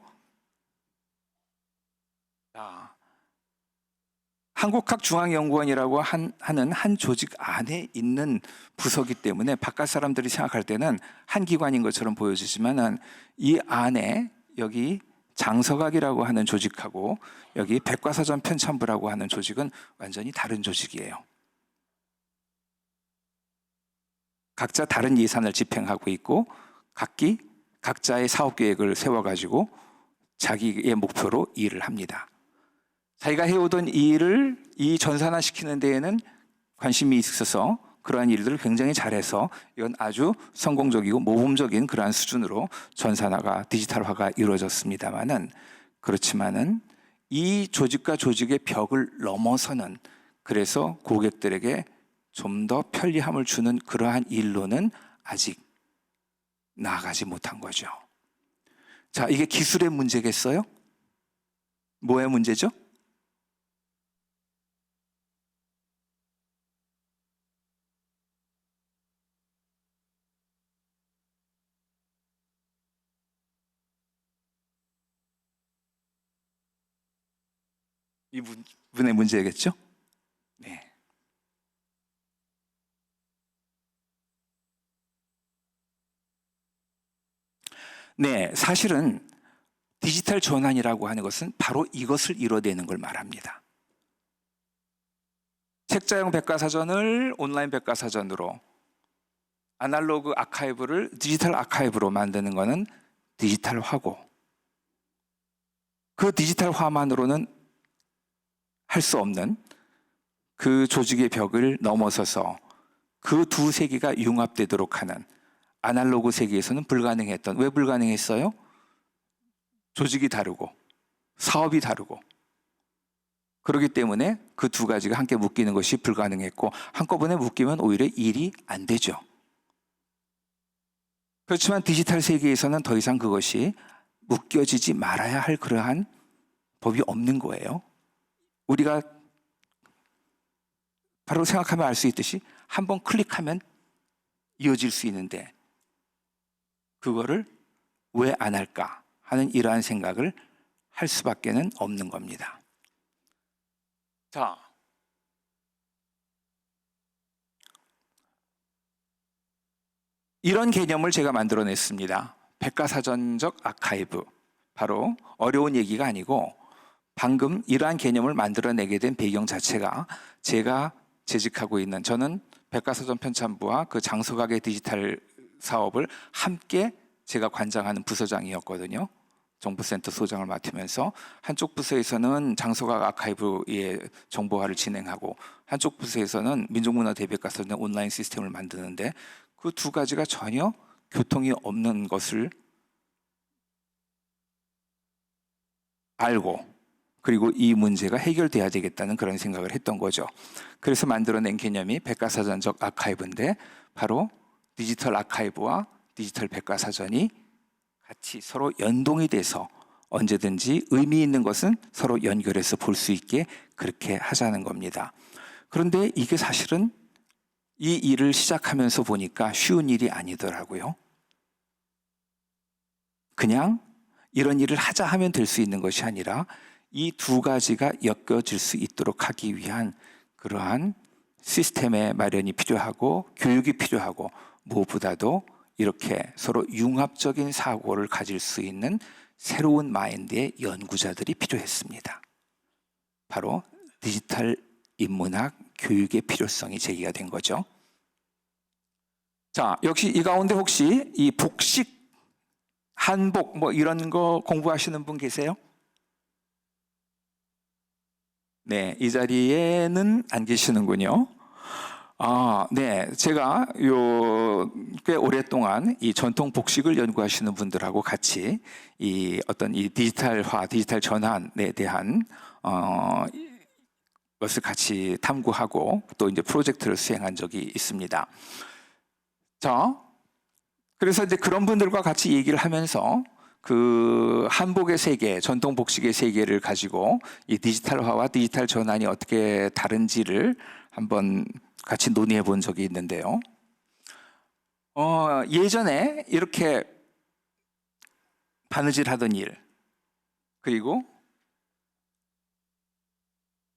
한국학중앙연구원이라고 하는 한 조직 안에 있는 부서기 때문에 바깥 사람들이 생각할 때는 한 기관인 것처럼 보여지지만 이 안에 여기 장서각이라고 하는 조직하고 여기 백과사전 편찬부라고 하는 조직은 완전히 다른 조직이에요. 각자 다른 예산을 집행하고 있고 각자의 사업 계획을 세워가지고 자기의 목표로 일을 합니다. 자기가 해오던 이 일을 전산화시키는 데에는 관심이 있어서 그러한 일들을 굉장히 잘해서 이건 아주 성공적이고 모범적인 그러한 수준으로 전산화가, 디지털화가 이루어졌습니다만은, 그렇지만은 이 조직과 조직의 벽을 넘어서는, 그래서 고객들에게 좀 더 편리함을 주는 그러한 일로는 아직 나아가지 못한 거죠. 자, 이게 기술의 문제겠어요? 뭐의 문제죠? 이분의 문제겠죠? 네. 네, 사실은 디지털 전환이라고 하는 것은 바로 이것을 이뤄내는 걸 말합니다. 책자형 백과사전을 온라인 백과사전으로, 아날로그 아카이브를 디지털 아카이브로 만드는 것은 디지털화고, 그 디지털화만으로는 할 수 없는 그 조직의 벽을 넘어서서 그 두 세계가 융합되도록 하는, 아날로그 세계에서는 불가능했던, 왜 불가능했어요? 조직이 다르고 사업이 다르고, 그렇기 때문에 그 두 가지가 함께 묶이는 것이 불가능했고, 한꺼번에 묶이면 오히려 일이 안 되죠. 그렇지만 디지털 세계에서는 더 이상 그것이 묶여지지 말아야 할 그러한 법이 없는 거예요. 우리가 바로 생각하면 알 수 있듯이 한번 클릭하면 이어질 수 있는데 그거를 왜 안 할까 하는 이러한 생각을 할 수밖에는 없는 겁니다. 자, 이런 개념을 제가 만들어냈습니다. 백과사전적 아카이브. 바로 어려운 얘기가 아니고 방금 이러한 개념을 만들어내게 된 배경 자체가 제가 재직하고 있는, 저는 백과사전 편찬부와 그 장서각의 디지털 사업을 함께 제가 관장하는 부서장이었거든요. 정보센터 소장을 맡으면서 한쪽 부서에서는 장서각 아카이브의 정보화를 진행하고 한쪽 부서에서는 민족문화 대백과사전 온라인 시스템을 만드는데 그 두 가지가 전혀 교통이 없는 것을 알고, 그리고 이 문제가 해결돼야 되겠다는 그런 생각을 했던 거죠. 그래서 만들어낸 개념이 백과사전적 아카이브인데, 바로 디지털 아카이브와 디지털 백과사전이 같이 서로 연동이 돼서 언제든지 의미 있는 것은 서로 연결해서 볼 수 있게 그렇게 하자는 겁니다. 그런데 이게 사실은 이 일을 시작하면서 보니까 쉬운 일이 아니더라고요. 그냥 이런 일을 하자 하면 될 수 있는 것이 아니라 이 두 가지가 엮여질 수 있도록 하기 위한 그러한 시스템의 마련이 필요하고 교육이 필요하고, 무엇보다도 이렇게 서로 융합적인 사고를 가질 수 있는 새로운 마인드의 연구자들이 필요했습니다. 바로 디지털 인문학 교육의 필요성이 제기가 된 거죠. 자, 역시 이 가운데 혹시 이 복식, 한복 뭐 이런 거 공부하시는 분 계세요? 네, 이 자리에는 안 계시는군요. 네, 제가 꽤 오랫동안 이 전통 복식을 연구하시는 분들하고 같이 이 어떤 이 디지털화, 디지털 전환에 대한 것을 같이 탐구하고 또 이제 프로젝트를 수행한 적이 있습니다. 자, 그래서 이제 그런 분들과 같이 얘기를 하면서 그 한복의 세계, 전통 복식의 세계를 가지고 이 디지털화와 디지털 전환이 어떻게 다른지를 한번 같이 논의해 본 적이 있는데요. 예전에 이렇게 바느질 하던 일, 그리고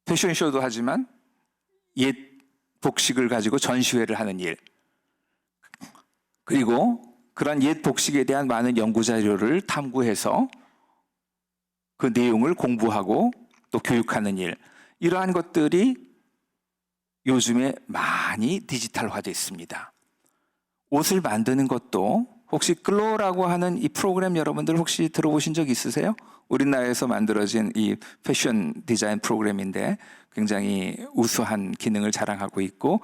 패션쇼도 하지만 옛 복식을 가지고 전시회를 하는 일, 그리고 그런 옛 복식에 대한 많은 연구 자료를 탐구해서 그 내용을 공부하고 또 교육하는 일, 이러한 것들이 요즘에 많이 디지털화되어 있습니다. 옷을 만드는 것도 혹시 글로라고 하는 이 프로그램 여러분들 혹시 들어보신 적 있으세요? 우리나라에서 만들어진 이 패션 디자인 프로그램인데 굉장히 우수한 기능을 자랑하고 있고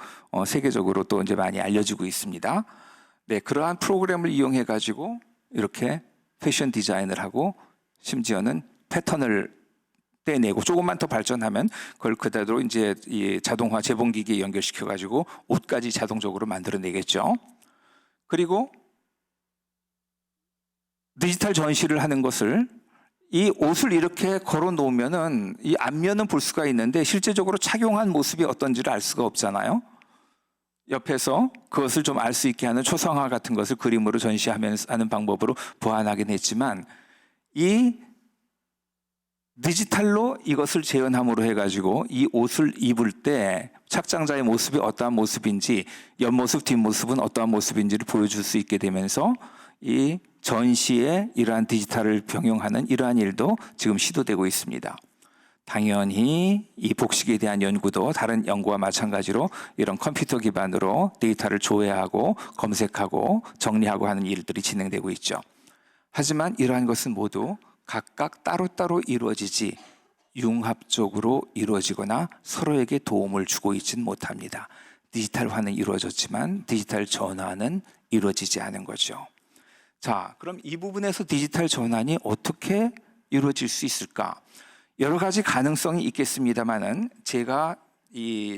세계적으로 또 이제 많이 알려지고 있습니다. 네, 그러한 프로그램을 이용해 가지고 이렇게 패션 디자인을 하고 심지어는 패턴을 떼내고 조금만 더 발전하면 그걸 그대로 이제 이 자동화 재봉기기에 연결시켜 가지고 옷까지 자동적으로 만들어내겠죠. 그리고 디지털 전시를 하는 것을, 이 옷을 이렇게 걸어 놓으면은 이 앞면은 볼 수가 있는데 실제적으로 착용한 모습이 어떤지를 알 수가 없잖아요. 옆에서 그것을 좀 알 수 있게 하는 초상화 같은 것을 그림으로 전시하면서 하는 방법으로 보완하긴 했지만, 이 디지털로 이것을 재현함으로 해가지고 이 옷을 입을 때 착장자의 모습이 어떠한 모습인지, 옆모습 뒷모습은 어떠한 모습인지를 보여줄 수 있게 되면서 이 전시에 이러한 디지털을 병용하는 이러한 일도 지금 시도되고 있습니다. 당연히 이 복식에 대한 연구도 다른 연구와 마찬가지로 이런 컴퓨터 기반으로 데이터를 조회하고 검색하고 정리하고 하는 일들이 진행되고 있죠. 하지만 이러한 것은 모두 각각 따로따로 이루어지지 융합적으로 이루어지거나 서로에게 도움을 주고 있지는 못합니다. 디지털화는 이루어졌지만 디지털 전환은 이루어지지 않은 거죠. 자, 그럼 이 부분에서 디지털 전환이 어떻게 이루어질 수 있을까? 여러 가지 가능성이 있겠습니다만은 제가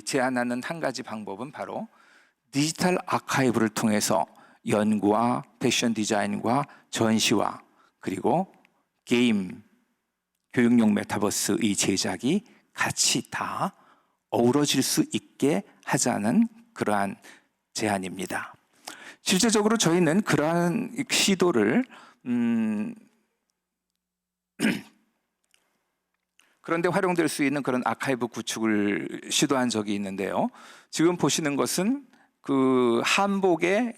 제안하는 한 가지 방법은 바로 디지털 아카이브를 통해서 연구와 패션 디자인과 전시와 그리고 게임, 교육용 메타버스의 제작이 같이 다 어우러질 수 있게 하자는 그러한 제안입니다. 실제적으로 저희는 그러한 시도를 그런데 활용될 수 있는 그런 아카이브 구축을 시도한 적이 있는데요. 지금 보시는 것은 그 한복에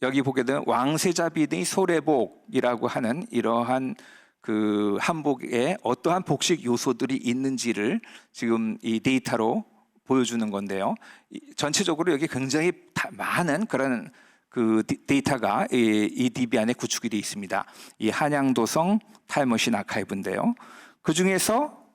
여기 보게 되면 왕세자비의 소래복이라고 하는 이러한 그 한복에 어떠한 복식 요소들이 있는지를 지금 이 데이터로 보여주는 건데요. 전체적으로 여기 굉장히 많은 그런 그 데이터가 이 DB 안에 구축이 되어 있습니다. 이 한양도성 타임머신 아카이브인데요. 그 중에서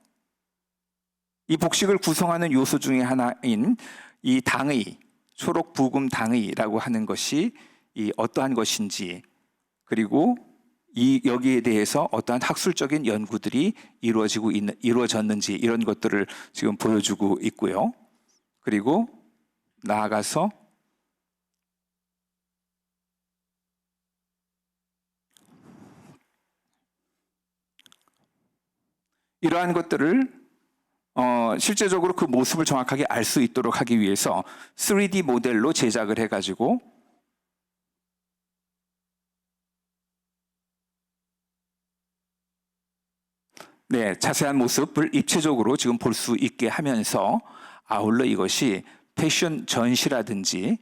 이 복식을 구성하는 요소 중에 하나인 이 당의, 초록 부금 당의라고 하는 것이 이 어떠한 것인지, 그리고 여기에 대해서 어떠한 학술적인 연구들이 이루어졌는지 이런 것들을 지금 보여주고 있고요. 그리고 나아가서 이러한 것들을 실제적으로 그 모습을 정확하게 알 수 있도록 하기 위해서 3D 모델로 제작을 해가지고 자세한 모습을 입체적으로 지금 볼 수 있게 하면서 아울러 이것이 패션 전시라든지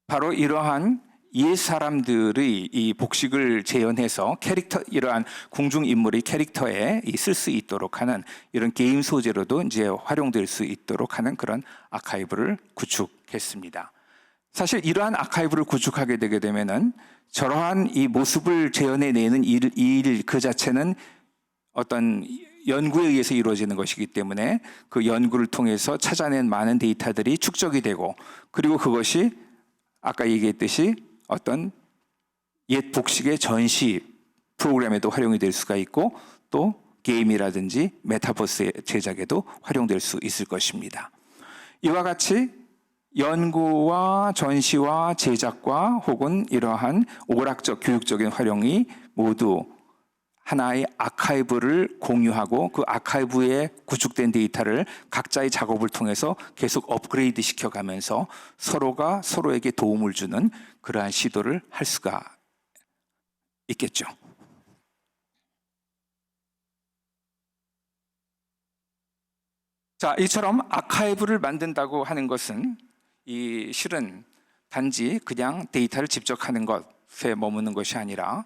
바로 이러한 옛 사람들의 이 복식을 재현해서 이러한 궁중 인물의 캐릭터에 쓸 수 있도록 하는 이런 게임 소재로도 이제 활용될 수 있도록 하는 그런 아카이브를 구축했습니다. 사실 이러한 아카이브를 구축하게 되게 되면은 저러한 이 모습을 재현해내는 일 그 자체는 어떤 연구에 의해서 이루어지는 것이기 때문에 그 연구를 통해서 찾아낸 많은 데이터들이 축적이 되고, 그리고 그것이 아까 얘기했듯이 어떤 옛 복식의 전시 프로그램에도 활용이 될 수가 있고, 또 게임이라든지 메타버스의 제작에도 활용될 수 있을 것입니다. 이와 같이 연구와 전시와 제작과 혹은 이러한 오락적 교육적인 활용이 모두 하나의 아카이브를 공유하고 그 아카이브에 구축된 데이터를 각자의 작업을 통해서 계속 업그레이드 시켜가면서 서로가 서로에게 도움을 주는 그러한 시도를 할 수가 있겠죠. 자, 이처럼 아카이브를 만든다고 하는 것은 실은 단지 그냥 데이터를 집적하는 것에 머무는 것이 아니라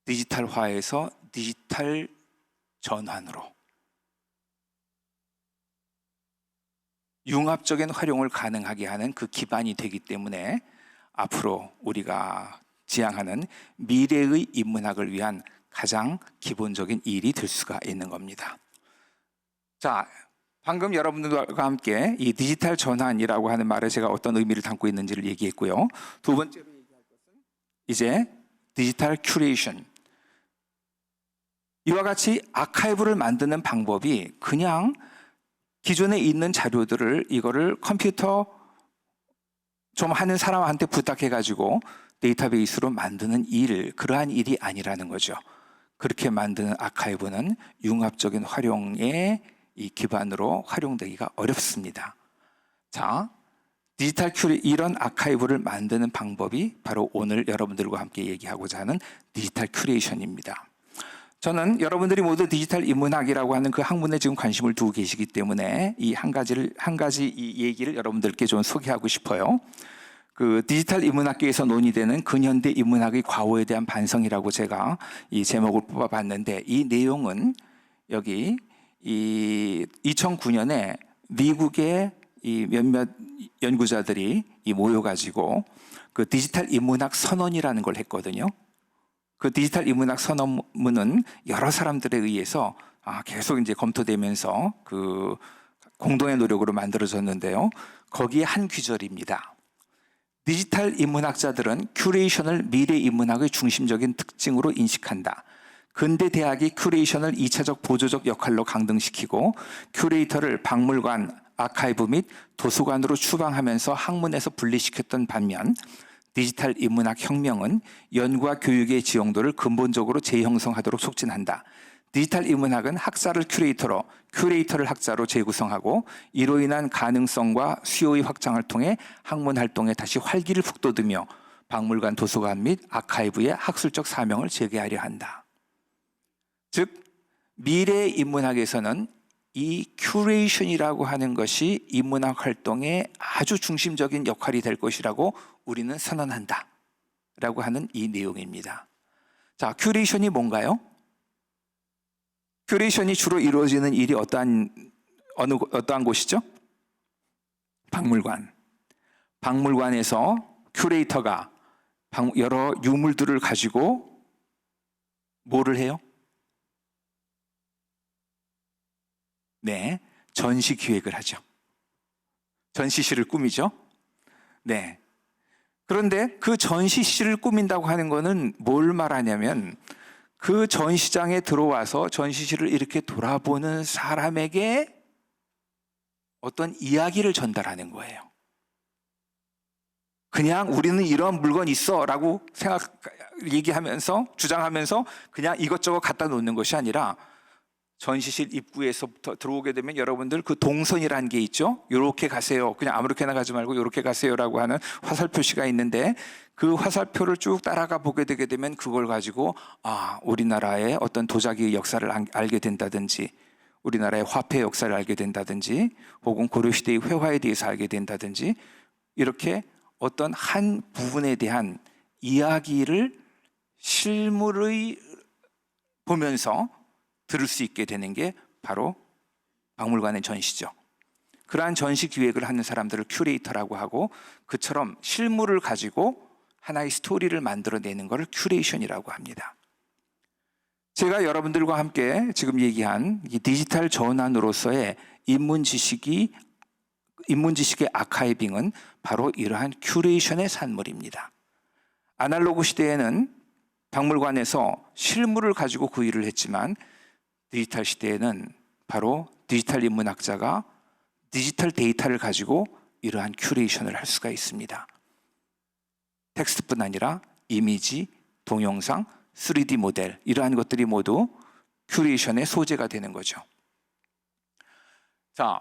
디지털화에서 디지털 전환으로 융합적인 활용을 가능하게 하는 그 기반이 되기 때문에 앞으로 우리가 지향하는 미래의 인문학을 위한 가장 기본적인 일이 될 수가 있는 겁니다. 자, 방금 여러분들과 함께 이 디지털 전환이라고 하는 말에 제가 어떤 의미를 담고 있는지를 얘기했고요. 두 번째로 얘기할 것은 이제 디지털 큐레이션. 이와 같이 아카이브를 만드는 방법이 그냥 기존에 있는 자료들을 이거를 컴퓨터 좀 하는 사람한테 부탁해가지고 데이터베이스로 만드는 그러한 일이 아니라는 거죠. 그렇게 만드는 아카이브는 융합적인 활용의 이 기반으로 활용되기가 어렵습니다. 자, 이런 아카이브를 만드는 방법이 바로 오늘 여러분들과 함께 얘기하고자 하는 디지털 큐레이션입니다. 저는 여러분들이 모두 디지털 인문학이라고 하는 그 학문에 지금 관심을 두고 계시기 때문에 이 한 가지 이 얘기를 여러분들께 좀 소개하고 싶어요. 그 디지털 인문학계에서 논의되는 근현대 인문학의 과오에 대한 반성이라고 제가 이 제목을 뽑아봤는데, 이 내용은 여기 이 2009년에 미국의 이 몇몇 연구자들이 이 모여가지고 그 디지털 인문학 선언이라는 걸 했거든요. 그 디지털 인문학 선언문은 여러 사람들에 의해서 계속 이제 검토되면서 그 공동의 노력으로 만들어졌는데요. 거기에 한 귀절입니다. 디지털 인문학자들은 큐레이션을 미래 인문학의 중심적인 특징으로 인식한다. 근대 대학이 큐레이션을 2차적 보조적 역할로 강등시키고 큐레이터를 박물관, 아카이브 및 도서관으로 추방하면서 학문에서 분리시켰던 반면, 디지털 인문학 혁명은 연구와 교육의 지용도를 근본적으로 재형성하도록 촉진한다. 디지털 인문학은 학자를 큐레이터로, 큐레이터를 학자로 재구성하고 이로 인한 가능성과 수요의 확장을 통해 학문 활동에 다시 활기를 북돋으며 박물관, 도서관 및 아카이브의 학술적 사명을 재개하려 한다. 즉, 미래 인문학에서는 이 큐레이션이라고 하는 것이 인문학 활동의 아주 중심적인 역할이 될 것이라고 우리는 선언한다 라고 하는 이 내용입니다. 자, 큐레이션이 뭔가요? 큐레이션이 주로 이루어지는 일이 어떠한 곳이죠? 박물관. 박물관에서 큐레이터가 여러 유물들을 가지고 뭐를 해요? 네, 전시 기획을 하죠. 전시실을 꾸미죠. 네. 그런데 그 전시실을 꾸민다고 하는 거는 뭘 말하냐면, 그 전시장에 들어와서 전시실을 이렇게 돌아보는 사람에게 어떤 이야기를 전달하는 거예요. 그냥 우리는 이런 물건이 있어 라고 얘기하면서, 주장하면서 그냥 이것저것 갖다 놓는 것이 아니라, 전시실 입구에서부터 들어오게 되면 여러분들 그 동선이라는 게 있죠. 요렇게 가세요. 그냥 아무렇게나 가지 말고 요렇게 가세요라고 하는 화살 표시가 있는데, 그 화살표를 쭉 따라가 보게 되게 되면 그걸 가지고 우리나라의 어떤 도자기의 역사를 알게 된다든지, 우리나라의 화폐 역사를 알게 된다든지, 혹은 고려시대의 회화에 대해서 알게 된다든지, 이렇게 어떤 한 부분에 대한 이야기를 실물의 보면서 들을 수 있게 되는 게 바로 박물관의 전시죠. 그러한 전시 기획을 하는 사람들을 큐레이터라고 하고, 그처럼 실물을 가지고 하나의 스토리를 만들어내는 것을 큐레이션이라고 합니다. 제가 여러분들과 함께 지금 얘기한 이 디지털 전환으로서의 인문지식의 아카이빙은 바로 이러한 큐레이션의 산물입니다. 아날로그 시대에는 박물관에서 실물을 가지고 그 일을 했지만, 디지털 시대에는 바로 디지털 인문학자가 디지털 데이터를 가지고 이러한 큐레이션을 할 수가 있습니다. 텍스트뿐 아니라 이미지, 동영상, 3D 모델, 이러한 것들이 모두 큐레이션의 소재가 되는 거죠. 자,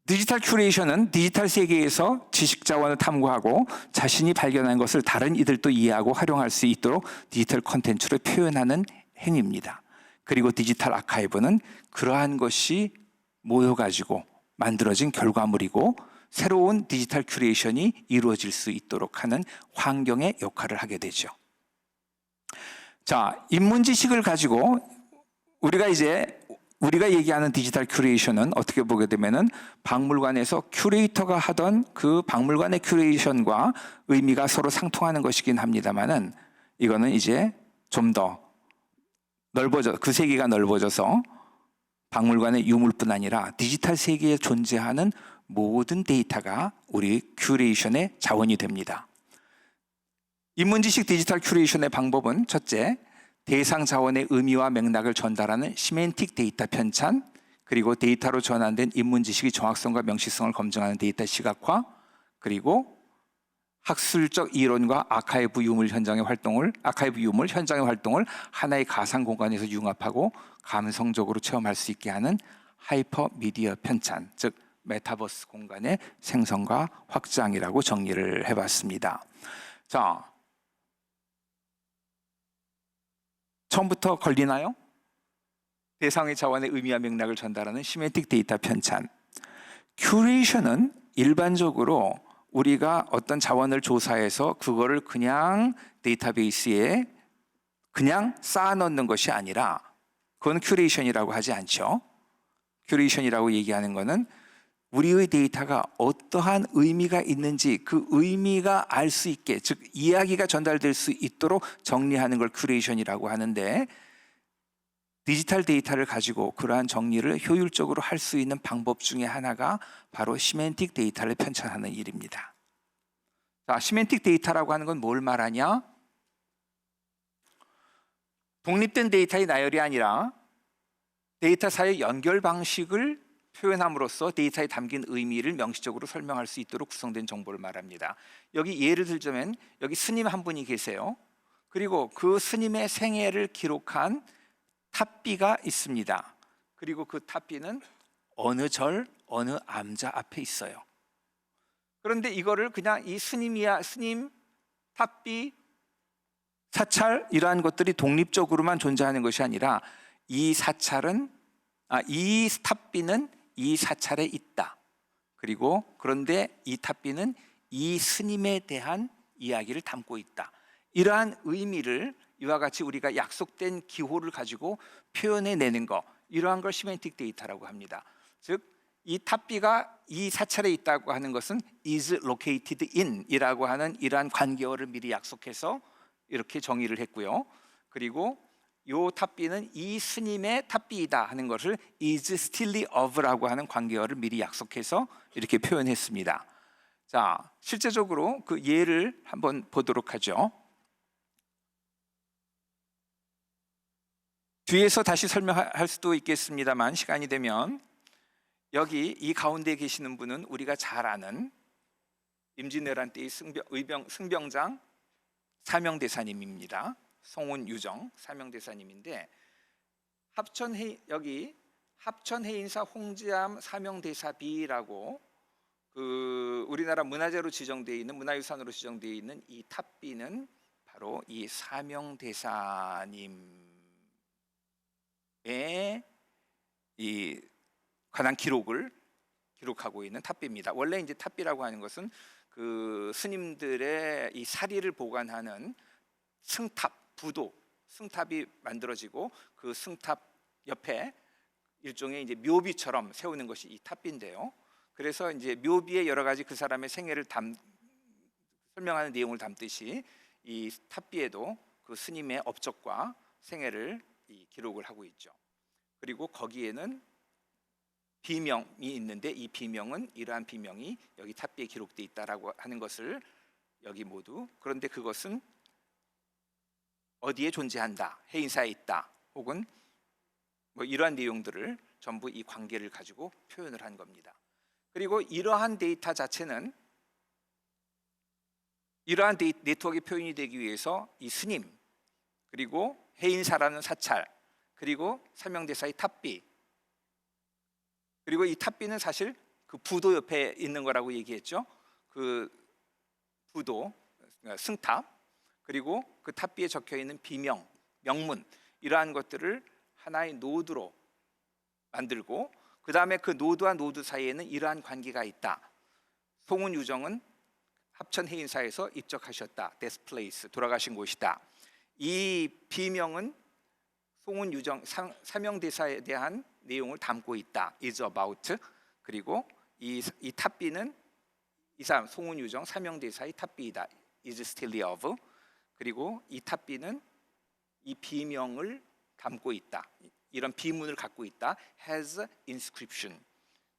디지털 큐레이션은 디지털 세계에서 지식 자원을 탐구하고 자신이 발견한 것을 다른 이들도 이해하고 활용할 수 있도록 디지털 콘텐츠로 표현하는 행위입니다. 그리고 디지털 아카이브는 그러한 것이 모여가지고 만들어진 결과물이고, 새로운 디지털 큐레이션이 이루어질 수 있도록 하는 환경의 역할을 하게 되죠. 자, 인문지식을 가지고 우리가 얘기하는 디지털 큐레이션은 어떻게 보게 되면은 박물관에서 큐레이터가 하던 그 박물관의 큐레이션과 의미가 서로 상통하는 것이긴 합니다만은, 이거는 이제 좀 더 그 세계가 넓어져서 박물관의 유물뿐 아니라 디지털 세계에 존재하는 모든 데이터가 우리 큐레이션의 자원이 됩니다. 인문지식 디지털 큐레이션의 방법은, 첫째, 대상 자원의 의미와 맥락을 전달하는 시멘틱 데이터 편찬, 그리고 데이터로 전환된 인문지식의 정확성과 명시성을 검증하는 데이터 시각화, 그리고 학술적 이론과 아카이브 유물 현장의 활동을 하나의 가상 공간에서 융합하고 감성적으로 체험할 수 있게 하는 하이퍼 미디어 편찬, 즉 메타버스 공간의 생성과 확장이라고 정리를 해봤습니다. 자, 처음부터 걸리나요? 대상의 자원의 의미와 맥락을 전달하는 시멘틱 데이터 편찬. 큐레이션은 일반적으로 우리가 어떤 자원을 조사해서 그거를 그냥 데이터베이스에 그냥 쌓아 넣는 것이 아니라, 그건 큐레이션이라고 하지 않죠. 큐레이션이라고 얘기하는 것은 우리의 데이터가 어떠한 의미가 있는지 그 의미가 알 수 있게, 즉 이야기가 전달될 수 있도록 정리하는 걸 큐레이션이라고 하는데, 디지털 데이터를 가지고 그러한 정리를 효율적으로 할 수 있는 방법 중에 하나가 바로 시멘틱 데이터를 편찬하는 일입니다. 자, 시멘틱 데이터라고 하는 건 뭘 말하냐? 독립된 데이터의 나열이 아니라 데이터 사이의 연결 방식을 표현함으로써 데이터에 담긴 의미를 명시적으로 설명할 수 있도록 구성된 정보를 말합니다. 여기 예를 들자면 여기 스님 한 분이 계세요. 그리고 그 스님의 생애를 기록한 탑비가 있습니다. 그리고 그 탑비는 어느 절, 어느 암자 앞에 있어요. 그런데 이거를 그냥 이 스님이야, 스님, 탑비, 사찰 이러한 것들이 독립적으로만 존재하는 것이 아니라 이 사찰은 이 탑비는 이 사찰에 있다. 그리고 그런데 이 탑비는 이 스님에 대한 이야기를 담고 있다. 이러한 의미를 이와 같이 우리가 약속된 기호를 가지고 표현해내는 것, 이러한 걸 시멘틱 데이터라고 합니다. 즉 이 탑비가 이 사찰에 있다고 하는 것은 is located in 이라고 하는 이러한 관계어를 미리 약속해서 이렇게 정의를 했고요. 그리고 요 탑비는 이 스님의 탑비이다 하는 것을 is still of라고 하는 관계어를 미리 약속해서 이렇게 표현했습니다. 자, 실제적으로 그 예를 한번 보도록 하죠. 뒤에서 다시 설명할 수도 있겠습니다만 시간이 되면, 여기 이 가운데 계시는 분은 우리가 잘 아는 임진왜란 때의 승병장 사명대사님입니다. 송은유정 사명대사님인데, 여기 합천해인사 홍지암 사명대사비라고 그 우리나라 문화재로 지정되어 있는, 문화유산으로 지정되어 있는 이 탑비는 바로 이 사명대사님의 이 관한 기록을 기록하고 있는 탑비입니다. 원래 이제 탑비라고 하는 것은 그 스님들의 이 사리를 보관하는 승탑, 부도, 승탑이 만들어지고 그 승탑 옆에 일종의 이제 묘비처럼 세우는 것이 이 탑비인데요. 그래서 이제 묘비에 여러 가지 그 사람의 생애를 설명하는 내용을 담듯이 이 탑비에도 그 스님의 업적과 생애를 기록을 하고 있죠. 그리고 거기에는 비명이 있는데, 이 비명은 이러한 비명이 여기 탑비에 기록되어 있다라고 하는 것을 여기 모두, 그런데 그것은 어디에 존재한다, 해인사에 있다, 혹은 뭐 이러한 내용들을 전부 이 관계를 가지고 표현을 한 겁니다. 그리고 이러한 데이터 자체는, 이러한 네트워크의 표현이 되기 위해서 이 스님, 그리고 해인사라는 사찰, 그리고 사명대사의 탑비, 그리고 이 탑비는 사실 그 부도 옆에 있는 거라고 얘기했죠. 그 부도, 승탑, 그리고 그 탑비에 적혀 있는 비명, 명문, 이러한 것들을 하나의 노드로 만들고, 그 다음에 그 노드와 노드 사이에는 이러한 관계가 있다. 송은유정은 합천해인사에서 입적하셨다. Death Place, 돌아가신 곳이다. 이 비명은 송은유정 사명대사에 대한 내용을 담고 있다. is about. 그리고 이 탑비는 이 사람 송은유정 사명대사의 탑비이다. is still of. 그리고 이 탑비는 이 비명을 담고 있다. 이런 비문을 갖고 있다. has inscription.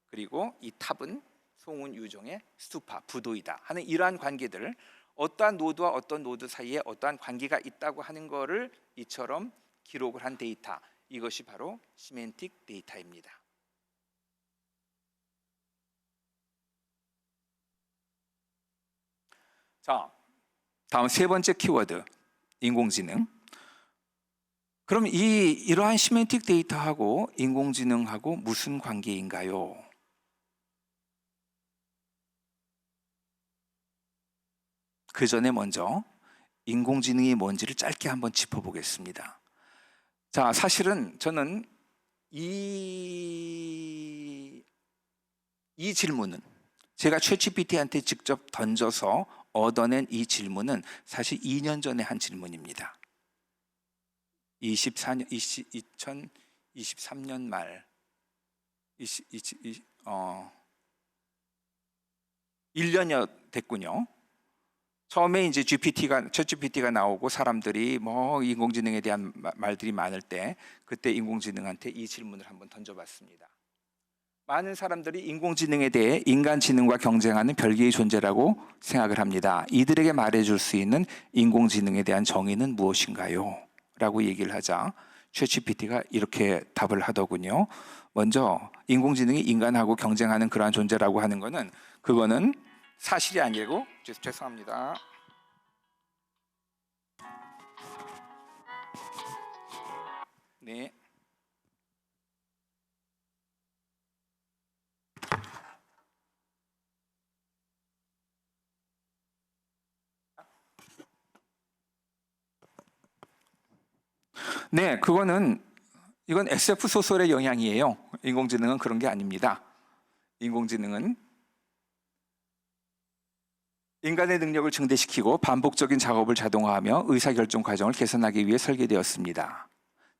그리고 이 탑은 송은유정의 스투파, 부도이다 하는 이러한 관계들을, 어떠한 노드와 어떤 노드 사이에 어떠한 관계가 있다고 하는 것을 이처럼 기록을 한 데이터, 이것이 바로 시멘틱 데이터입니다. 자, 다음 세 번째 키워드, 인공지능. 그럼 이러한 시멘틱 데이터하고 인공지능하고 무슨 관계인가요? 그 전에 먼저 인공지능이 뭔지를 짧게 한번 짚어보겠습니다. 자, 사실은 저는 이 질문은 제가 챗GPT한테 직접 던져서 얻어낸 이 질문은 사실 2년 전에 한 질문입니다. 2023년 말 1년여 됐군요. 처음에 이제 챗GPT가 나오고 사람들이 뭐 인공지능에 대한 말들이 많을 때 그때 인공지능한테 이 질문을 한번 던져봤습니다. 많은 사람들이 인공지능에 대해 인간지능과 경쟁하는 별개의 존재라고 생각을 합니다. 이들에게 말해줄 수 있는 인공지능에 대한 정의는 무엇인가요? 라고 얘기를 하자 챗GPT가 이렇게 답을 하더군요. 먼저 인공지능이 인간하고 경쟁하는 그러한 존재라고 하는 거는 그거는 사실이 아니고 죄송합니다. 네. 네, 이건 SF 소설의 영향이에요. 인공지능은 그런 게 아닙니다. 인공지능은 인간의 능력을 증대시키고 반복적인 작업을 자동화하며 의사결정 과정을 개선하기 위해 설계되었습니다.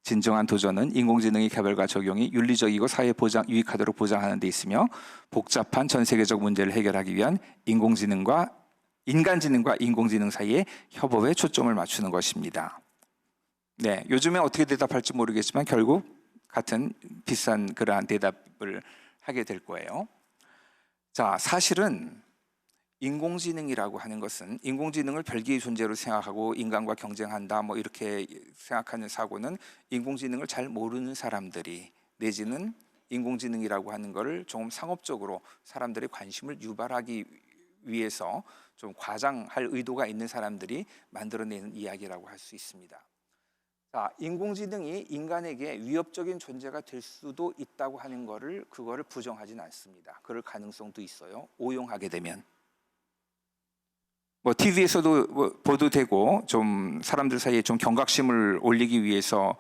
진정한 도전은 인공지능의 개발과 적용이 윤리적이고 사회 유익하도록 보장하는 데 있으며 복잡한 전 세계적 문제를 해결하기 위한 인간지능과 인공지능 사이의 협업에 초점을 맞추는 것입니다. 네, 요즘에 어떻게 대답할지 모르겠지만 결국 같은 비싼 그러한 대답을 하게 될 거예요. 자, 사실은 인공지능이라고 하는 것은 인공지능을 별개의 존재로 생각하고 인간과 경쟁한다 뭐 이렇게 생각하는 사고는 인공지능을 잘 모르는 사람들이 내지는 인공지능이라고 하는 것을 조금 상업적으로 사람들의 관심을 유발하기 위해서 좀 과장할 의도가 있는 사람들이 만들어내는 이야기라고 할 수 있습니다. 자, 인공지능이 인간에게 위협적인 존재가 될 수도 있다고 하는 그거를 부정하진 않습니다. 그럴 가능성도 있어요. 오용하게 되면. 뭐 TV에서도 보도되고 좀 사람들 사이에 좀 경각심을 올리기 위해서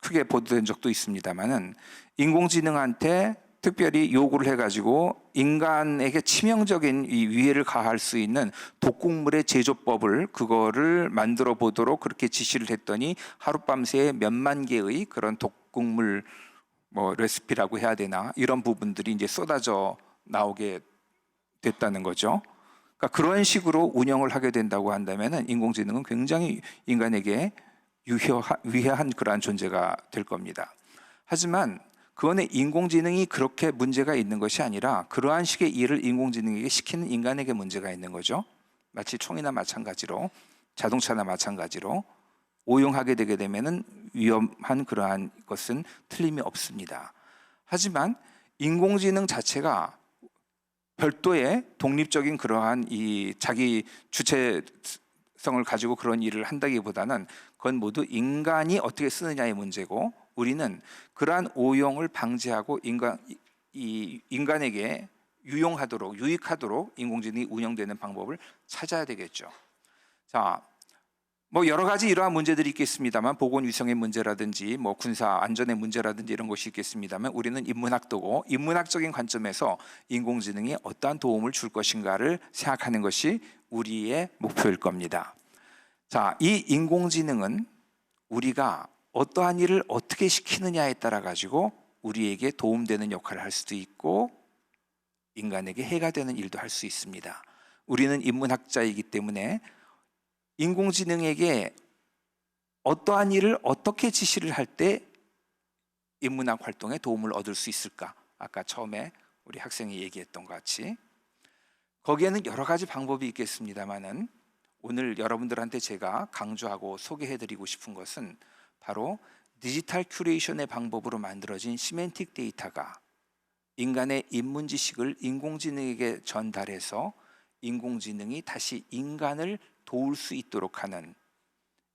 크게 보도된 적도 있습니다만은 인공지능한테 특별히 요구를 해가지고 인간에게 치명적인 이 위해를 가할 수 있는 독극물의 제조법을 그거를 만들어 보도록 그렇게 지시를 했더니 하룻밤새 몇만 개의 그런 독극물 뭐 레시피라고 해야 되나 이런 부분들이 이제 쏟아져 나오게 됐다는 거죠. 그러니까 그런 식으로 운영을 하게 된다고 한다면은 인공지능은 굉장히 인간에게 위해한 그러한 존재가 될 겁니다. 하지만 그거는 인공지능이 그렇게 문제가 있는 것이 아니라 그러한 식의 일을 인공지능에게 시키는 인간에게 문제가 있는 거죠. 마치 총이나 마찬가지로 자동차나 마찬가지로 오용하게 되게 되면은 위험한 그러한 것은 틀림이 없습니다. 하지만 인공지능 자체가 별도의 독립적인 그러한 이 자기 주체성을 가지고 그런 일을 한다기보다는 그건 모두 인간이 어떻게 쓰느냐의 문제고 우리는 그러한 오용을 방지하고 인간에게 유익하도록 인공지능이 운영되는 방법을 찾아야 되겠죠. 자, 뭐 여러 가지 이러한 문제들이 있겠습니다만 보건위생의 문제라든지 뭐 군사 안전의 문제라든지 이런 것이 있겠습니다만 우리는 인문학도고 인문학적인 관점에서 인공지능이 어떠한 도움을 줄 것인가를 생각하는 것이 우리의 목표일 겁니다. 자, 이 인공지능은 우리가 어떠한 일을 어떻게 시키느냐에 따라 가지고 우리에게 도움되는 역할을 할 수도 있고 인간에게 해가 되는 일도 할 수 있습니다. 우리는 인문학자이기 때문에 인공지능에게 어떠한 일을 어떻게 지시를 할 때 인문학 활동에 도움을 얻을 수 있을까? 아까 처음에 우리 학생이 얘기했던 것 같이 거기에는 여러 가지 방법이 있겠습니다만은 오늘 여러분들한테 제가 강조하고 소개해드리고 싶은 것은 바로 디지털 큐레이션의 방법으로 만들어진 시멘틱 데이터가 인간의 인문 지식을 인공지능에게 전달해서 인공지능이 다시 인간을 도울 수 있도록 하는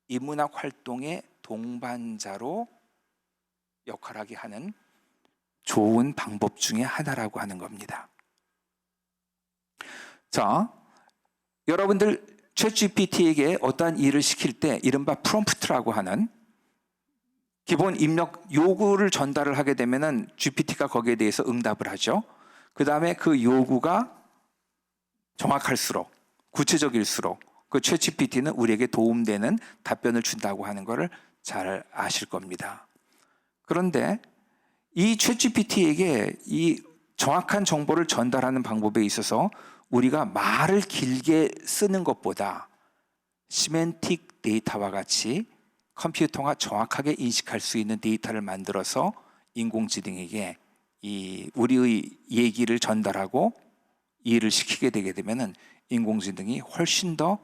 인문학 활동의 동반자로 역할하게 하는 좋은 방법 중에 하나라고 하는 겁니다. 자, 여러분들 챗GPT에게 어떠한 일을 시킬 때 이른바 프롬프트라고 하는 기본 입력 요구를 전달을 하게 되면은 GPT가 거기에 대해서 응답을 하죠. 그 다음에 그 요구가 정확할수록, 구체적일수록 그 챗GPT는 우리에게 도움되는 답변을 준다고 하는 것을 잘 아실 겁니다. 그런데 이 챗GPT에게 이 정확한 정보를 전달하는 방법에 있어서 우리가 말을 길게 쓰는 것보다 시멘틱 데이터와 같이 컴퓨터가 정확하게 인식할 수 있는 데이터를 만들어서 인공지능에게 이 우리의 얘기를 전달하고 이해를 시키게 되게 되면은 인공지능이 훨씬 더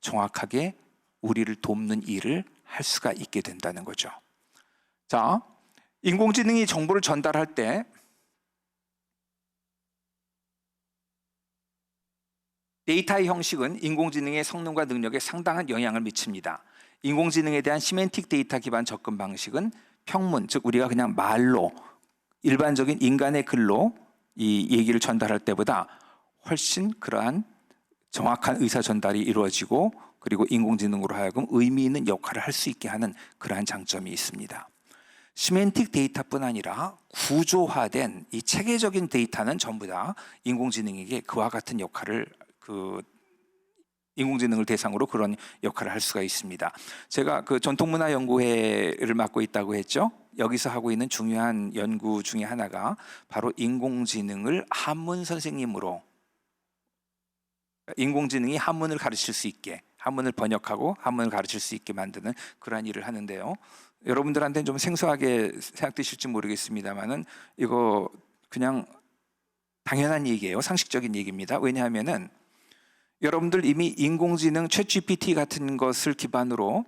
정확하게 우리를 돕는 일을 할 수가 있게 된다는 거죠. 자, 인공지능이 정보를 전달할 때 데이터의 형식은 인공지능의 성능과 능력에 상당한 영향을 미칩니다. 인공지능에 대한 시멘틱 데이터 기반 접근 방식은 평문, 즉 우리가 그냥 말로 일반적인 인간의 글로 이 얘기를 전달할 때보다 훨씬 그러한 정확한 의사 전달이 이루어지고 그리고 인공지능으로 하여금 의미 있는 역할을 할 수 있게 하는 그러한 장점이 있습니다. 시멘틱 데이터뿐 아니라 구조화된 이 체계적인 데이터는 전부 다 인공지능에게 그와 같은 역할을 인공지능을 대상으로 그런 역할을 할 수가 있습니다. 제가 그 전통문화연구회를 맡고 있다고 했죠. 여기서 하고 있는 중요한 연구 중에 하나가 바로 인공지능을 한문 선생님으로, 인공지능이 한문을 가르칠 수 있게, 한문을 번역하고 한문을 가르칠 수 있게 만드는 그러한 일을 하는데요. 여러분들한테는 좀 생소하게 생각되실지 모르겠습니다만은 이거 그냥 당연한 얘기예요. 상식적인 얘기입니다. 왜냐하면은 여러분들 이미 인공지능 챗GPT 같은 것을 기반으로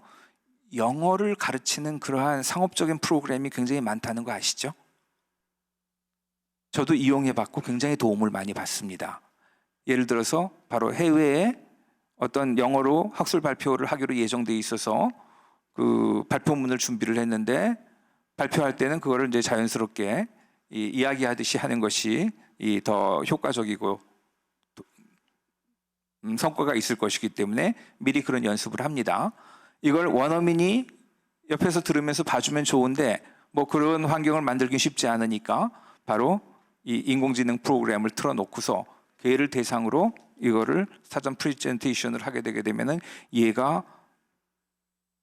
영어를 가르치는 그러한 상업적인 프로그램이 굉장히 많다는 거 아시죠? 저도 이용해봤고 굉장히 도움을 많이 받습니다. 예를 들어서 바로 해외에 어떤 영어로 학술 발표를 하기로 예정돼 있어서 그 발표문을 준비를 했는데 발표할 때는 그거를 이제 자연스럽게 이야기하듯이 하는 것이 더 효과적이고 성과가 있을 것이기 때문에 미리 그런 연습을 합니다. 이걸 원어민이 옆에서 들으면서 봐주면 좋은데 뭐 그런 환경을 만들기 쉽지 않으니까 바로 이 인공지능 프로그램을 틀어놓고서 걔를 대상으로 이거를 사전 프레젠테이션을 하게 되게 되면은 얘가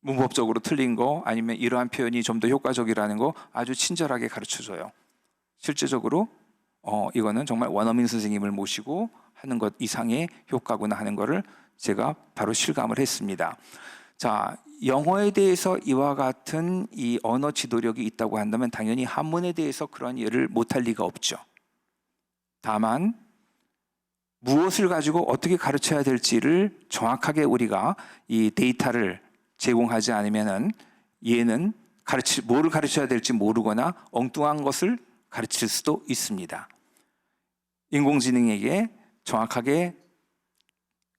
문법적으로 틀린 거 아니면 이러한 표현이 좀 더 효과적이라는 거 아주 친절하게 가르쳐줘요. 실제적으로 이거는 정말 원어민 선생님을 모시고 하는 것 이상의 효과구나 하는 것을 제가 바로 실감을 했습니다. 자, 영어에 대해서 이와 같은 이 언어 지도력이 있다고 한다면 당연히 한문에 대해서 그런 일을 못할 리가 없죠. 다만 무엇을 가지고 어떻게 가르쳐야 될지를 정확하게 우리가 이 데이터를 제공하지 않으면은 얘는 뭐를 가르쳐야 될지 모르거나 엉뚱한 것을 가르칠 수도 있습니다. 인공지능에게 정확하게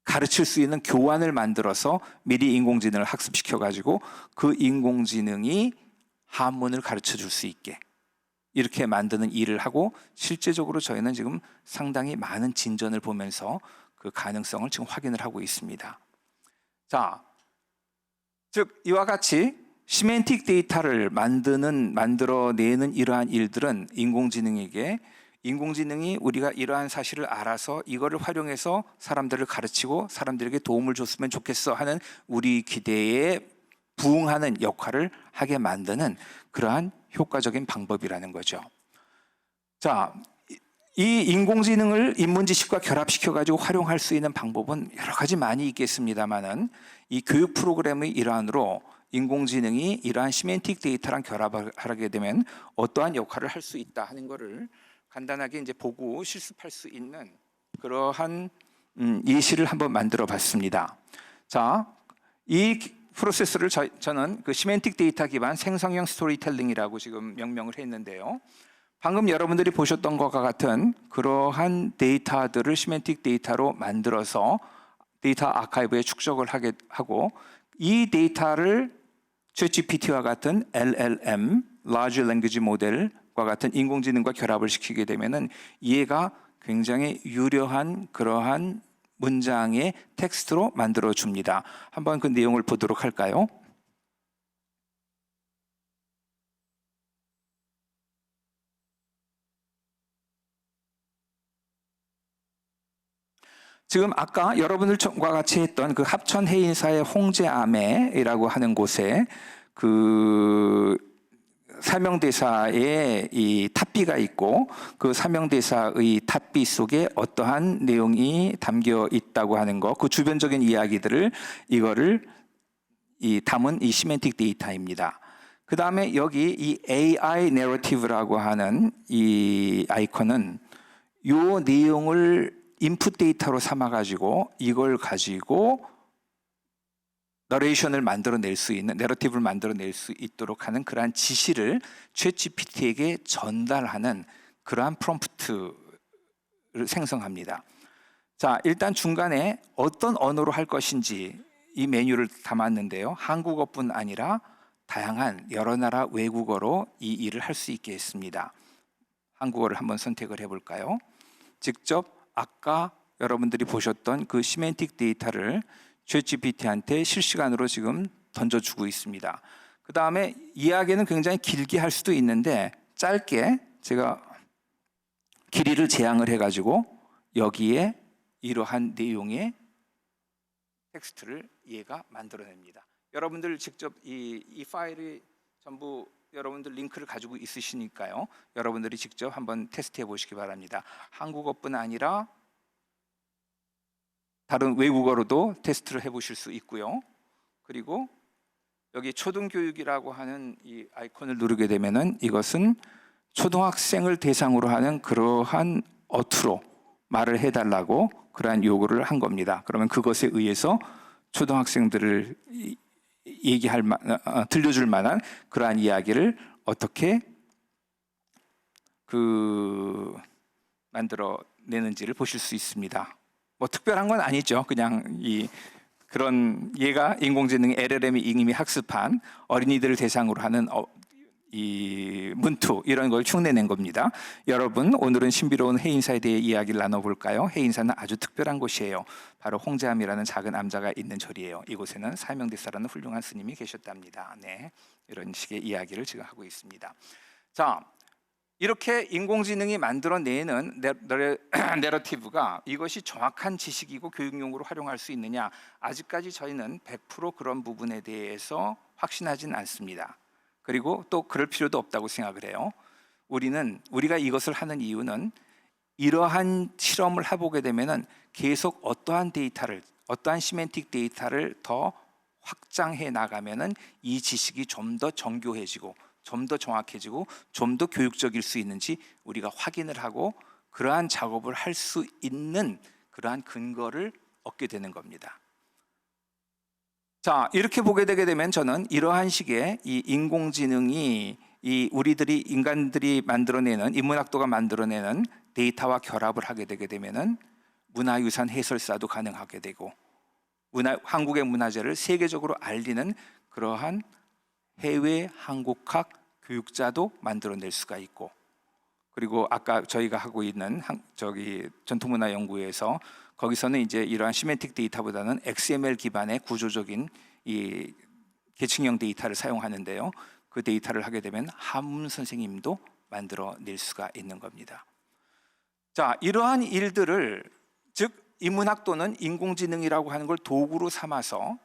가르칠 수 있는 교환을 만들어서 미리 인공지능을 학습시켜 가지고 그 인공지능이 한문을 가르쳐 줄 수 있게 이렇게 만드는 일을 하고 실제적으로 저희는 지금 상당히 많은 진전을 보면서 그 가능성을 지금 확인을 하고 있습니다. 자, 즉 이와 같이 시멘틱 데이터를 만들어내는 이러한 일들은 인공지능이 우리가 이러한 사실을 알아서 이거를 활용해서 사람들을 가르치고 사람들에게 도움을 줬으면 좋겠어 하는 우리 기대에 부응하는 역할을 하게 만드는 그러한 효과적인 방법이라는 거죠. 자, 이 인공지능을 인문지식과 결합시켜 가지고 활용할 수 있는 방법은 여러 가지 많이 있겠습니다만은 이 교육 프로그램의 일환으로 인공지능이 이러한 시멘틱 데이터랑 결합을 하게 되면 어떠한 역할을 할 수 있다 하는 것을 간단하게 이제 보고 실습할 수 있는 그러한 예시를 한번 만들어 봤습니다. 자, 이 프로세스를 저는 그 시멘틱 데이터 기반 생성형 스토리텔링이라고 지금 명명을 했는데요. 방금 여러분들이 보셨던 것과 같은 그러한 데이터들을 시멘틱 데이터로 만들어서 데이터 아카이브에 축적을 하고 이 데이터를 챗GPT와 같은 LLM, Large Language Model과 같은 인공지능과 결합을 시키게 되면은 얘가 굉장히 유려한 그러한 문장의 텍스트로 만들어 줍니다. 한번 그 내용을 보도록 할까요? 지금 아까 여러분들과 같이 했던 그 합천 해인사의 홍제암해라고 하는 곳에 그 사명대사의 이 탑비가 있고 그 사명대사의 탑비 속에 어떠한 내용이 담겨 있다고 하는 거, 그 주변적인 이야기들을 이거를 담은 이 시멘틱 데이터입니다. 그 다음에 여기 이 AI 내러티브라고 하는 이 아이콘은 요 내용을 인풋 데이터로 삼아가지고 이걸 가지고 너레이션을 만들어낼 수 있는, 내러티브를 만들어낼 수 있도록 하는 그러한 지시를 챗GPT에게 전달하는 그러한 프롬프트를 생성합니다. 자, 일단 중간에 어떤 언어로 할 것인지 이 메뉴를 담았는데요. 한국어뿐 아니라 다양한 여러 나라 외국어로 이 일을 할 수 있게 했습니다. 한국어를 한번 선택을 해볼까요? 직접 아까 여러분들이 보셨던 그 시멘틱 데이터를 챗GPT한테 실시간으로 지금 던져주고 있습니다. 그 다음에 이야기는 굉장히 길게 할 수도 있는데 짧게 제가 길이를 제한을 해가지고 여기에 이러한 내용의 텍스트를 얘가 만들어냅니다. 여러분들 직접 이 파일이 전부 여러분들 링크를 가지고 있으시니까요. 여러분들이 직접 한번 테스트해 보시기 바랍니다. 한국어뿐 아니라 다른 외국어로도 테스트를 해 보실 수 있고요. 그리고 여기 초등교육이라고 하는 이 아이콘을 누르게 되면은 이것은 초등학생을 대상으로 하는 그러한 어투로 말을 해달라고 그러한 요구를 한 겁니다. 그러면 그것에 의해서 초등학생들을 들려줄 만한 그러한 이야기를 어떻게 만들어내는지를 보실 수 있습니다. 뭐 특별한 건 아니죠. 그냥 그런 얘가 인공지능 LLM이 이미 학습한 어린이들을 대상으로 하는 이 문투 이런 걸 흉내낸 겁니다. 여러분, 오늘은 신비로운 해인사에 대해 이야기를 나눠볼까요? 해인사는 아주 특별한 곳이에요. 바로 홍제암이라는 작은 암자가 있는 절이에요. 이곳에는 사명대사라는 훌륭한 스님이 계셨답니다. 네, 이런 식의 이야기를 지금 하고 있습니다. 자, 이렇게 인공지능이 만들어내는 내러티브가 이것이 정확한 지식이고 교육용으로 활용할 수 있느냐, 아직까지 저희는 100% 그런 부분에 대해서 확신하진 않습니다. 그리고 또 그럴 필요도 없다고 생각을 해요. 우리가 이것을 하는 이유는 이러한 실험을 해보게 되면은 계속 어떠한 시멘틱 데이터를 더 확장해 나가면은 이 지식이 좀 더 정교해지고 좀 더 정확해지고 좀 더 교육적일 수 있는지 우리가 확인을 하고 그러한 작업을 할 수 있는 그러한 근거를 얻게 되는 겁니다. 자, 이렇게 보게 되게 되면 저는 이러한 식의 이 인공지능이 인간들이 만들어내는, 인문학도가 만들어내는 데이터와 결합을 하게 되게 되면은 문화유산 해설사도 가능하게 되고 한국의 문화재를 세계적으로 알리는 그러한 해외 한국학 교육자도 만들어낼 수가 있고, 그리고 아까 저희가 하고 있는 전통문화연구에서 거기서는 이제 이러한 시멘틱 데이터보다는 XML 기반의 구조적인 이 계층형 데이터를 사용하는데요. 그 데이터를 하게 되면 한문 선생님도 만들어낼 수가 있는 겁니다. 자, 이러한 일들을, 즉 인문학도는 인공지능이라고 하는 걸 도구로 삼아서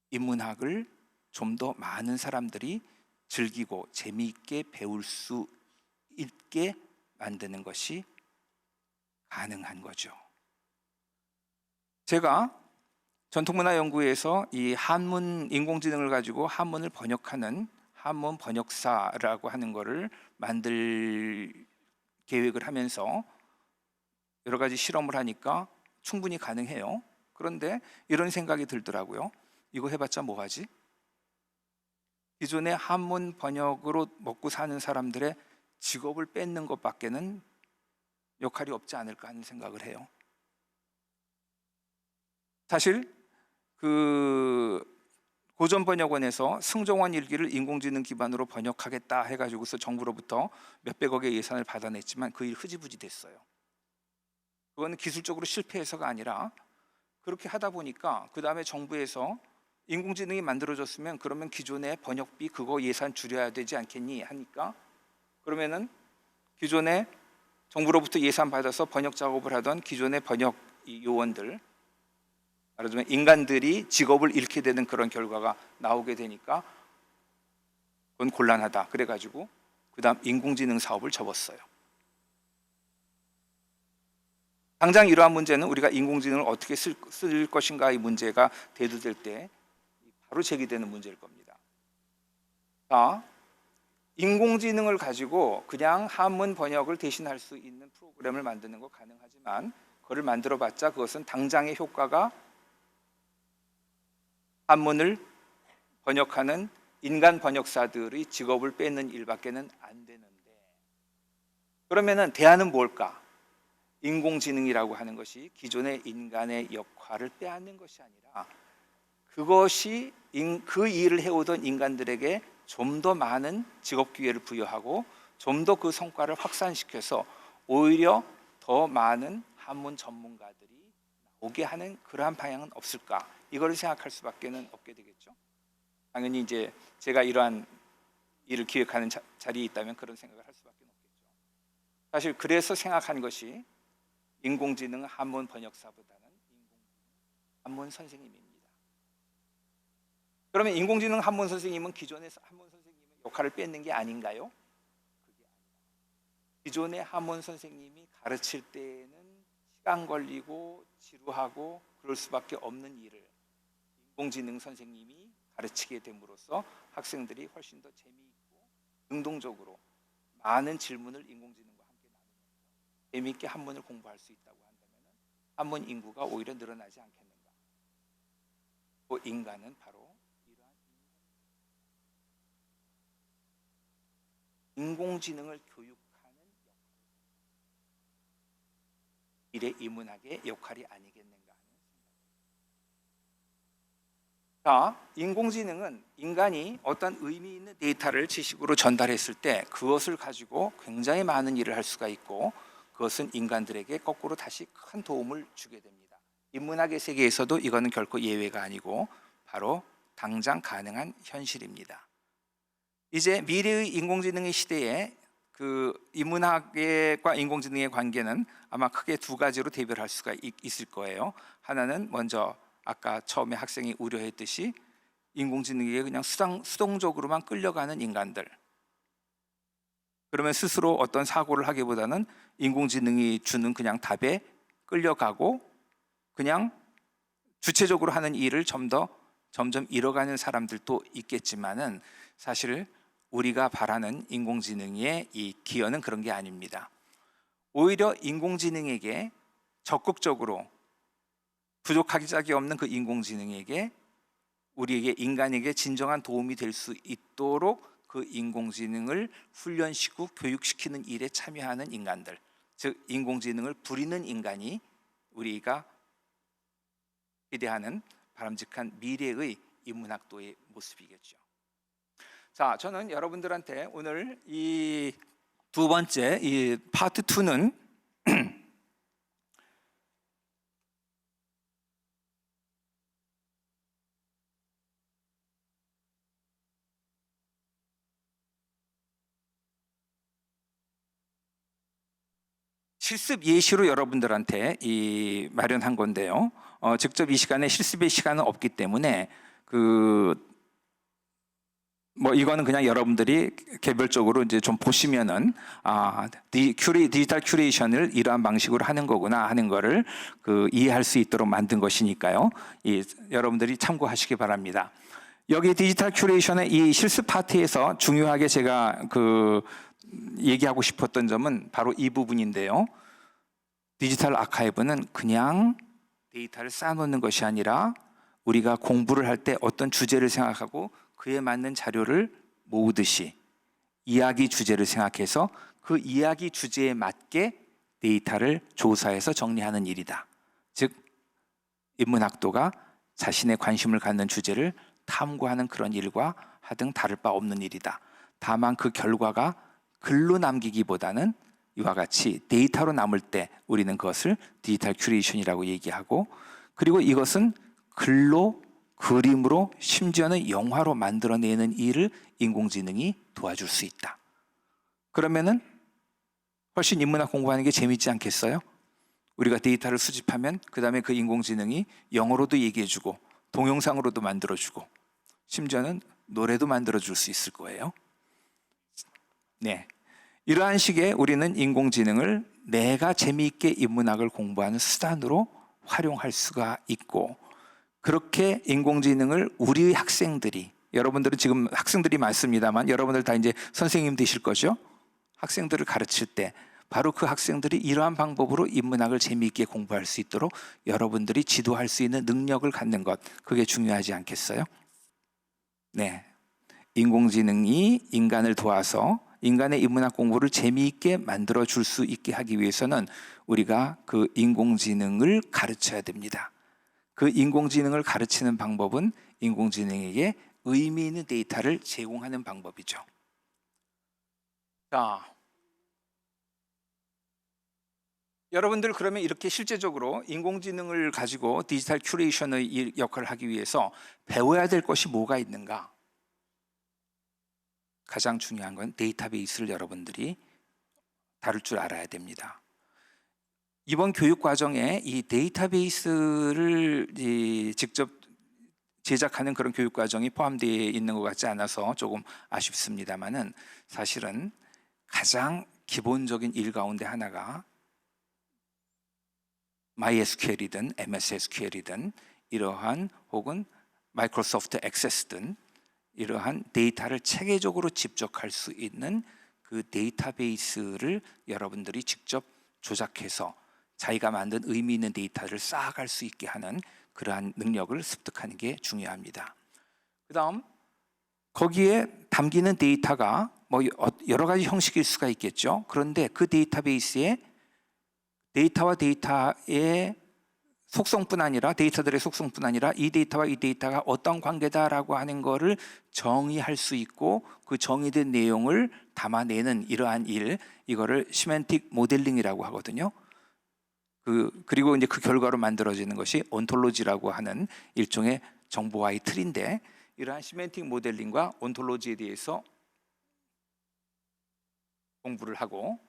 인문학을 좀 더 많은 사람들이 즐기고 재미있게 배울 수 있게 만드는 것이 가능한 거죠. 제가 전통문화연구에서 이 한문 인공지능을 가지고 한문을 번역하는 한문 번역사라고 하는 것을 만들 계획을 하면서 여러 가지 실험을 하니까 충분히 가능해요. 그런데 이런 생각이 들더라고요. 이거 해봤자 뭐하지? 기존의 한문 번역으로 먹고 사는 사람들의 직업을 뺏는 것밖에는 역할이 없지 않을까 하는 생각을 해요. 사실 고전번역원에서 승정원 일기를 인공지능 기반으로 번역하겠다 해가지고서 정부로부터 몇백억의 예산을 받아냈지만 그 일 흐지부지 됐어요. 그건 기술적으로 실패해서가 아니라 그렇게 하다 보니까 그 다음에 정부에서 인공지능이 만들어졌으면 그러면 기존의 번역비 그거 예산 줄여야 되지 않겠니 하니까 그러면은 기존의 정부로부터 예산 받아서 번역 작업을 하던 기존의 번역 요원들, 말하자면 인간들이 직업을 잃게 되는 그런 결과가 나오게 되니까 그건 곤란하다. 그래가지고 그다음 인공지능 사업을 접었어요. 당장 이러한 문제는 우리가 인공지능을 어떻게 쓸 것인가의 문제가 대두될 때 바로 제기되는 문제일 겁니다. 자, 인공지능을 가지고 그냥 한문 번역을 대신할 수 있는 프로그램을 만드는 거 가능하지만 그걸 만들어봤자 그것은 당장의 효과가 한문을 번역하는 인간 번역사들의 직업을 뺏는 일밖에는 안 되는데, 그러면은 대안은 뭘까? 인공지능이라고 하는 것이 기존의 인간의 역할을 빼앗는 것이 아니라 그것이 그 일을 해오던 인간들에게 좀 더 많은 직업 기회를 부여하고 좀 더 그 성과를 확산시켜서 오히려 더 많은 한문 전문가들이 오게 하는 그러한 방향은 없을까? 이거를 생각할 수밖에는 없게 되겠죠. 당연히 이제 제가 이러한 일을 기획하는 자리에 있다면 그런 생각을 할 수밖에 없겠죠. 사실 그래서 생각한 것이 인공지능 한문 번역사보다는 한문 선생님입니다. 그러면 인공지능 한문 선생님은 기존의 한문 선생님의 역할을 뺏는 게 아닌가요? 그게 아니라 기존의 한문 선생님이 가르칠 때에는 시간 걸리고 지루하고 그럴 수밖에 없는 일을 인공지능 선생님이 가르치게 됨으로써 학생들이 훨씬 더 재미있고 능동적으로 많은 질문을 인공지능과 함께 나누면서 재미있게 한문을 공부할 수 있다고 한다면 한문 인구가 오히려 늘어나지 않겠는가? 그 인간은 바로 이러한 인공지능을 교육하는 미래 인문학의 역할이 아니겠는가 하는 생각. 자, 인공지능은 인간이 어떤 의미 있는 데이터를 지식으로 전달했을 때 그것을 가지고 굉장히 많은 일을 할 수가 있고 그것은 인간들에게 거꾸로 다시 큰 도움을 주게 됩니다. 인문학의 세계에서도 이거는 결코 예외가 아니고 바로 당장 가능한 현실입니다. 이제 미래의 인공지능의 시대에 그 인문학과 인공지능의 관계는 아마 크게 두 가지로 대별할 수가 있을 거예요. 하나는 먼저 아까 처음에 학생이 우려했듯이 인공지능에게 그냥 수동적으로만 끌려가는 인간들. 그러면 스스로 어떤 사고를 하기보다는 인공지능이 주는 그냥 답에 끌려가고 그냥 주체적으로 하는 일을 점점 잃어가는 사람들도 있겠지만은 사실 우리가 바라는 인공지능의 이 기여는 그런 게 아닙니다. 오히려 인공지능에게 적극적으로 부족하기 짝이 없는 그 인공지능에게 우리에게 인간에게 진정한 도움이 될 수 있도록 그 인공지능을 훈련시키고 교육시키는 일에 참여하는 인간들, 즉 인공지능을 부리는 인간이 우리가 기대하는 바람직한 미래의 인문학도의 모습이겠죠. 자, 저는 여러분들한테 오늘 이 두 번째 이 파트 2는 '실습 예시로 여러분들한테 마련한 건데요. 직접 이 시간에 실습의 시간은 없기 때문에 이거는 그냥 여러분들이 개별적으로 이제 좀 보시면은 디지털 큐레이션을 이러한 방식으로 하는 거구나 하는 거를 이해할 수 있도록 만든 것이니까요. 여러분들이 참고하시기 바랍니다. 여기 디지털 큐레이션의 이 실습 파트에서 중요하게 제가 얘기하고 싶었던 점은 바로 이 부분인데요. 디지털 아카이브는 그냥 데이터를 쌓아놓는 것이 아니라 우리가 공부를 할 때 어떤 주제를 생각하고 그에 맞는 자료를 모으듯이 이야기 주제를 생각해서 그 이야기 주제에 맞게 데이터를 조사해서 정리하는 일이다. 즉 인문학도가 자신의 관심을 갖는 주제를 탐구하는 그런 일과 하등 다를 바 없는 일이다. 다만 그 결과가 글로 남기기보다는 이와 같이 데이터로 남을 때 우리는 그것을 디지털 큐레이션이라고 얘기하고, 그리고 이것은 글로, 그림으로, 심지어는 영화로 만들어내는 일을 인공지능이 도와줄 수 있다. 그러면은 훨씬 인문학 공부하는 게 재밌지 않겠어요? 우리가 데이터를 수집하면 그 다음에 그 인공지능이 영어로도 얘기해주고 동영상으로도 만들어주고 심지어는 노래도 만들어줄 수 있을 거예요. 네, 이러한 식의 우리는 인공지능을 내가 재미있게 인문학을 공부하는 수단으로 활용할 수가 있고, 그렇게 인공지능을 우리 학생들이, 여러분들은 지금 학생들이 많습니다만 여러분들 다 이제 선생님 되실 거죠? 학생들을 가르칠 때 바로 그 학생들이 이러한 방법으로 인문학을 재미있게 공부할 수 있도록 여러분들이 지도할 수 있는 능력을 갖는 것, 그게 중요하지 않겠어요? 네, 인공지능이 인간을 도와서 인간의 인문학 공부를 재미있게 만들어 줄 수 있게 하기 위해서는 우리가 그 인공지능을 가르쳐야 됩니다. 그 인공지능을 가르치는 방법은 인공지능에게 의미 있는 데이터를 제공하는 방법이죠. 자, 여러분들 그러면 이렇게 실제적으로 인공지능을 가지고 디지털 큐레이션의 역할을 하기 위해서 배워야 될 것이 뭐가 있는가? 가장 중요한 건 데이터베이스를 여러분들이 다룰 줄 알아야 됩니다. 이번 교육 과정에 이 데이터베이스를 직접 제작하는 그런 교육 과정이 포함되어 있는 것 같지 않아서 조금 아쉽습니다만은, 사실은 가장 기본적인 일 가운데 하나가 MySQL이든 MSSQL이든 이러한, 혹은 마이크로소프트 액세스든 이러한 데이터를 체계적으로 집적할 수 있는 그 데이터베이스를 여러분들이 직접 조작해서 자기가 만든 의미 있는 데이터를 쌓아갈 수 있게 하는 그러한 능력을 습득하는 게 중요합니다. 그 다음, 거기에 담기는 데이터가 뭐 여러 가지 형식일 수가 있겠죠. 그런데 그 데이터베이스에 데이터와 데이터의 속성뿐 아니라, 데이터들의 속성뿐 아니라 이 데이터와 이 데이터가 어떤 관계다라고 하는 거를 정의할 수 있고 그 정의된 내용을 담아내는 이러한 일, 이거를 시멘틱 모델링이라고 하거든요. 그리고 이제 그 결과로 만들어지는 것이 온톨로지라고 하는 일종의 정보화의 틀인데, 이러한 시멘틱 모델링과 온톨로지에 대해서 공부를 하고,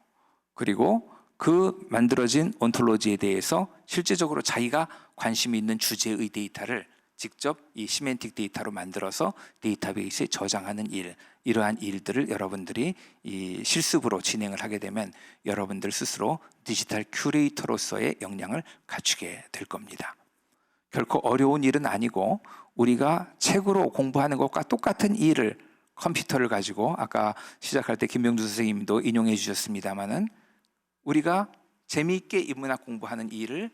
그리고 그 만들어진 온톨로지에 대해서 실제적으로 자기가 관심이 있는 주제의 데이터를 직접 이 시멘틱 데이터로 만들어서 데이터베이스에 저장하는 일, 이러한 일들을 여러분들이 이 실습으로 진행을 하게 되면 여러분들 스스로 디지털 큐레이터로서의 역량을 갖추게 될 겁니다. 결코 어려운 일은 아니고, 우리가 책으로 공부하는 것과 똑같은 일을 컴퓨터를 가지고, 아까 시작할 때 김명주 선생님도 인용해 주셨습니다마는, 우리가 재미있게 인문학 공부하는 일을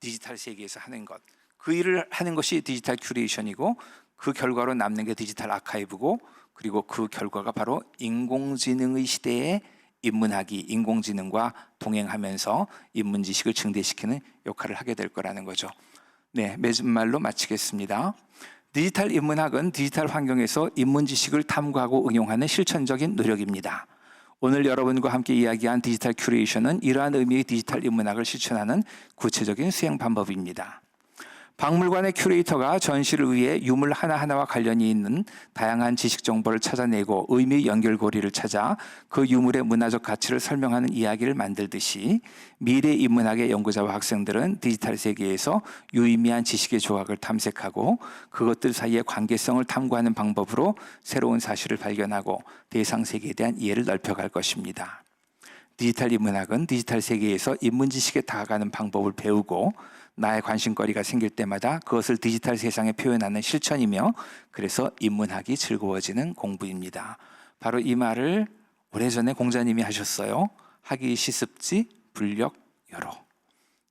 디지털 세계에서 하는 것, 그 일을 하는 것이 디지털 큐레이션이고, 그 결과로 남는 게 디지털 아카이브고, 그리고 그 결과가 바로 인공지능의 시대에 인문학이 인공지능과 동행하면서 인문 지식을 증대시키는 역할을 하게 될 거라는 거죠. 네, 맺은말로 마치겠습니다. 디지털 인문학은 디지털 환경에서 인문 지식을 탐구하고 응용하는 실천적인 노력입니다. 오늘 여러분과 함께 이야기한 디지털 큐레이션은 이러한 의미의 디지털 인문학을 실천하는 구체적인 수행 방법입니다. 박물관의 큐레이터가 전시를 위해 유물 하나하나와 관련이 있는 다양한 지식 정보를 찾아내고 의미의 연결고리를 찾아 그 유물의 문화적 가치를 설명하는 이야기를 만들듯이, 미래 인문학의 연구자와 학생들은 디지털 세계에서 유의미한 지식의 조각을 탐색하고 그것들 사이의 관계성을 탐구하는 방법으로 새로운 사실을 발견하고 대상 세계에 대한 이해를 넓혀갈 것입니다. 디지털 인문학은 디지털 세계에서 인문 지식에 다가가는 방법을 배우고 나의 관심거리가 생길 때마다 그것을 디지털 세상에 표현하는 실천이며, 그래서 인문학이 즐거워지는 공부입니다. 바로 이 말을 오래전에 공자님이 하셨어요. 하기 시습지 불력 여로.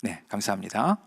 네, 감사합니다.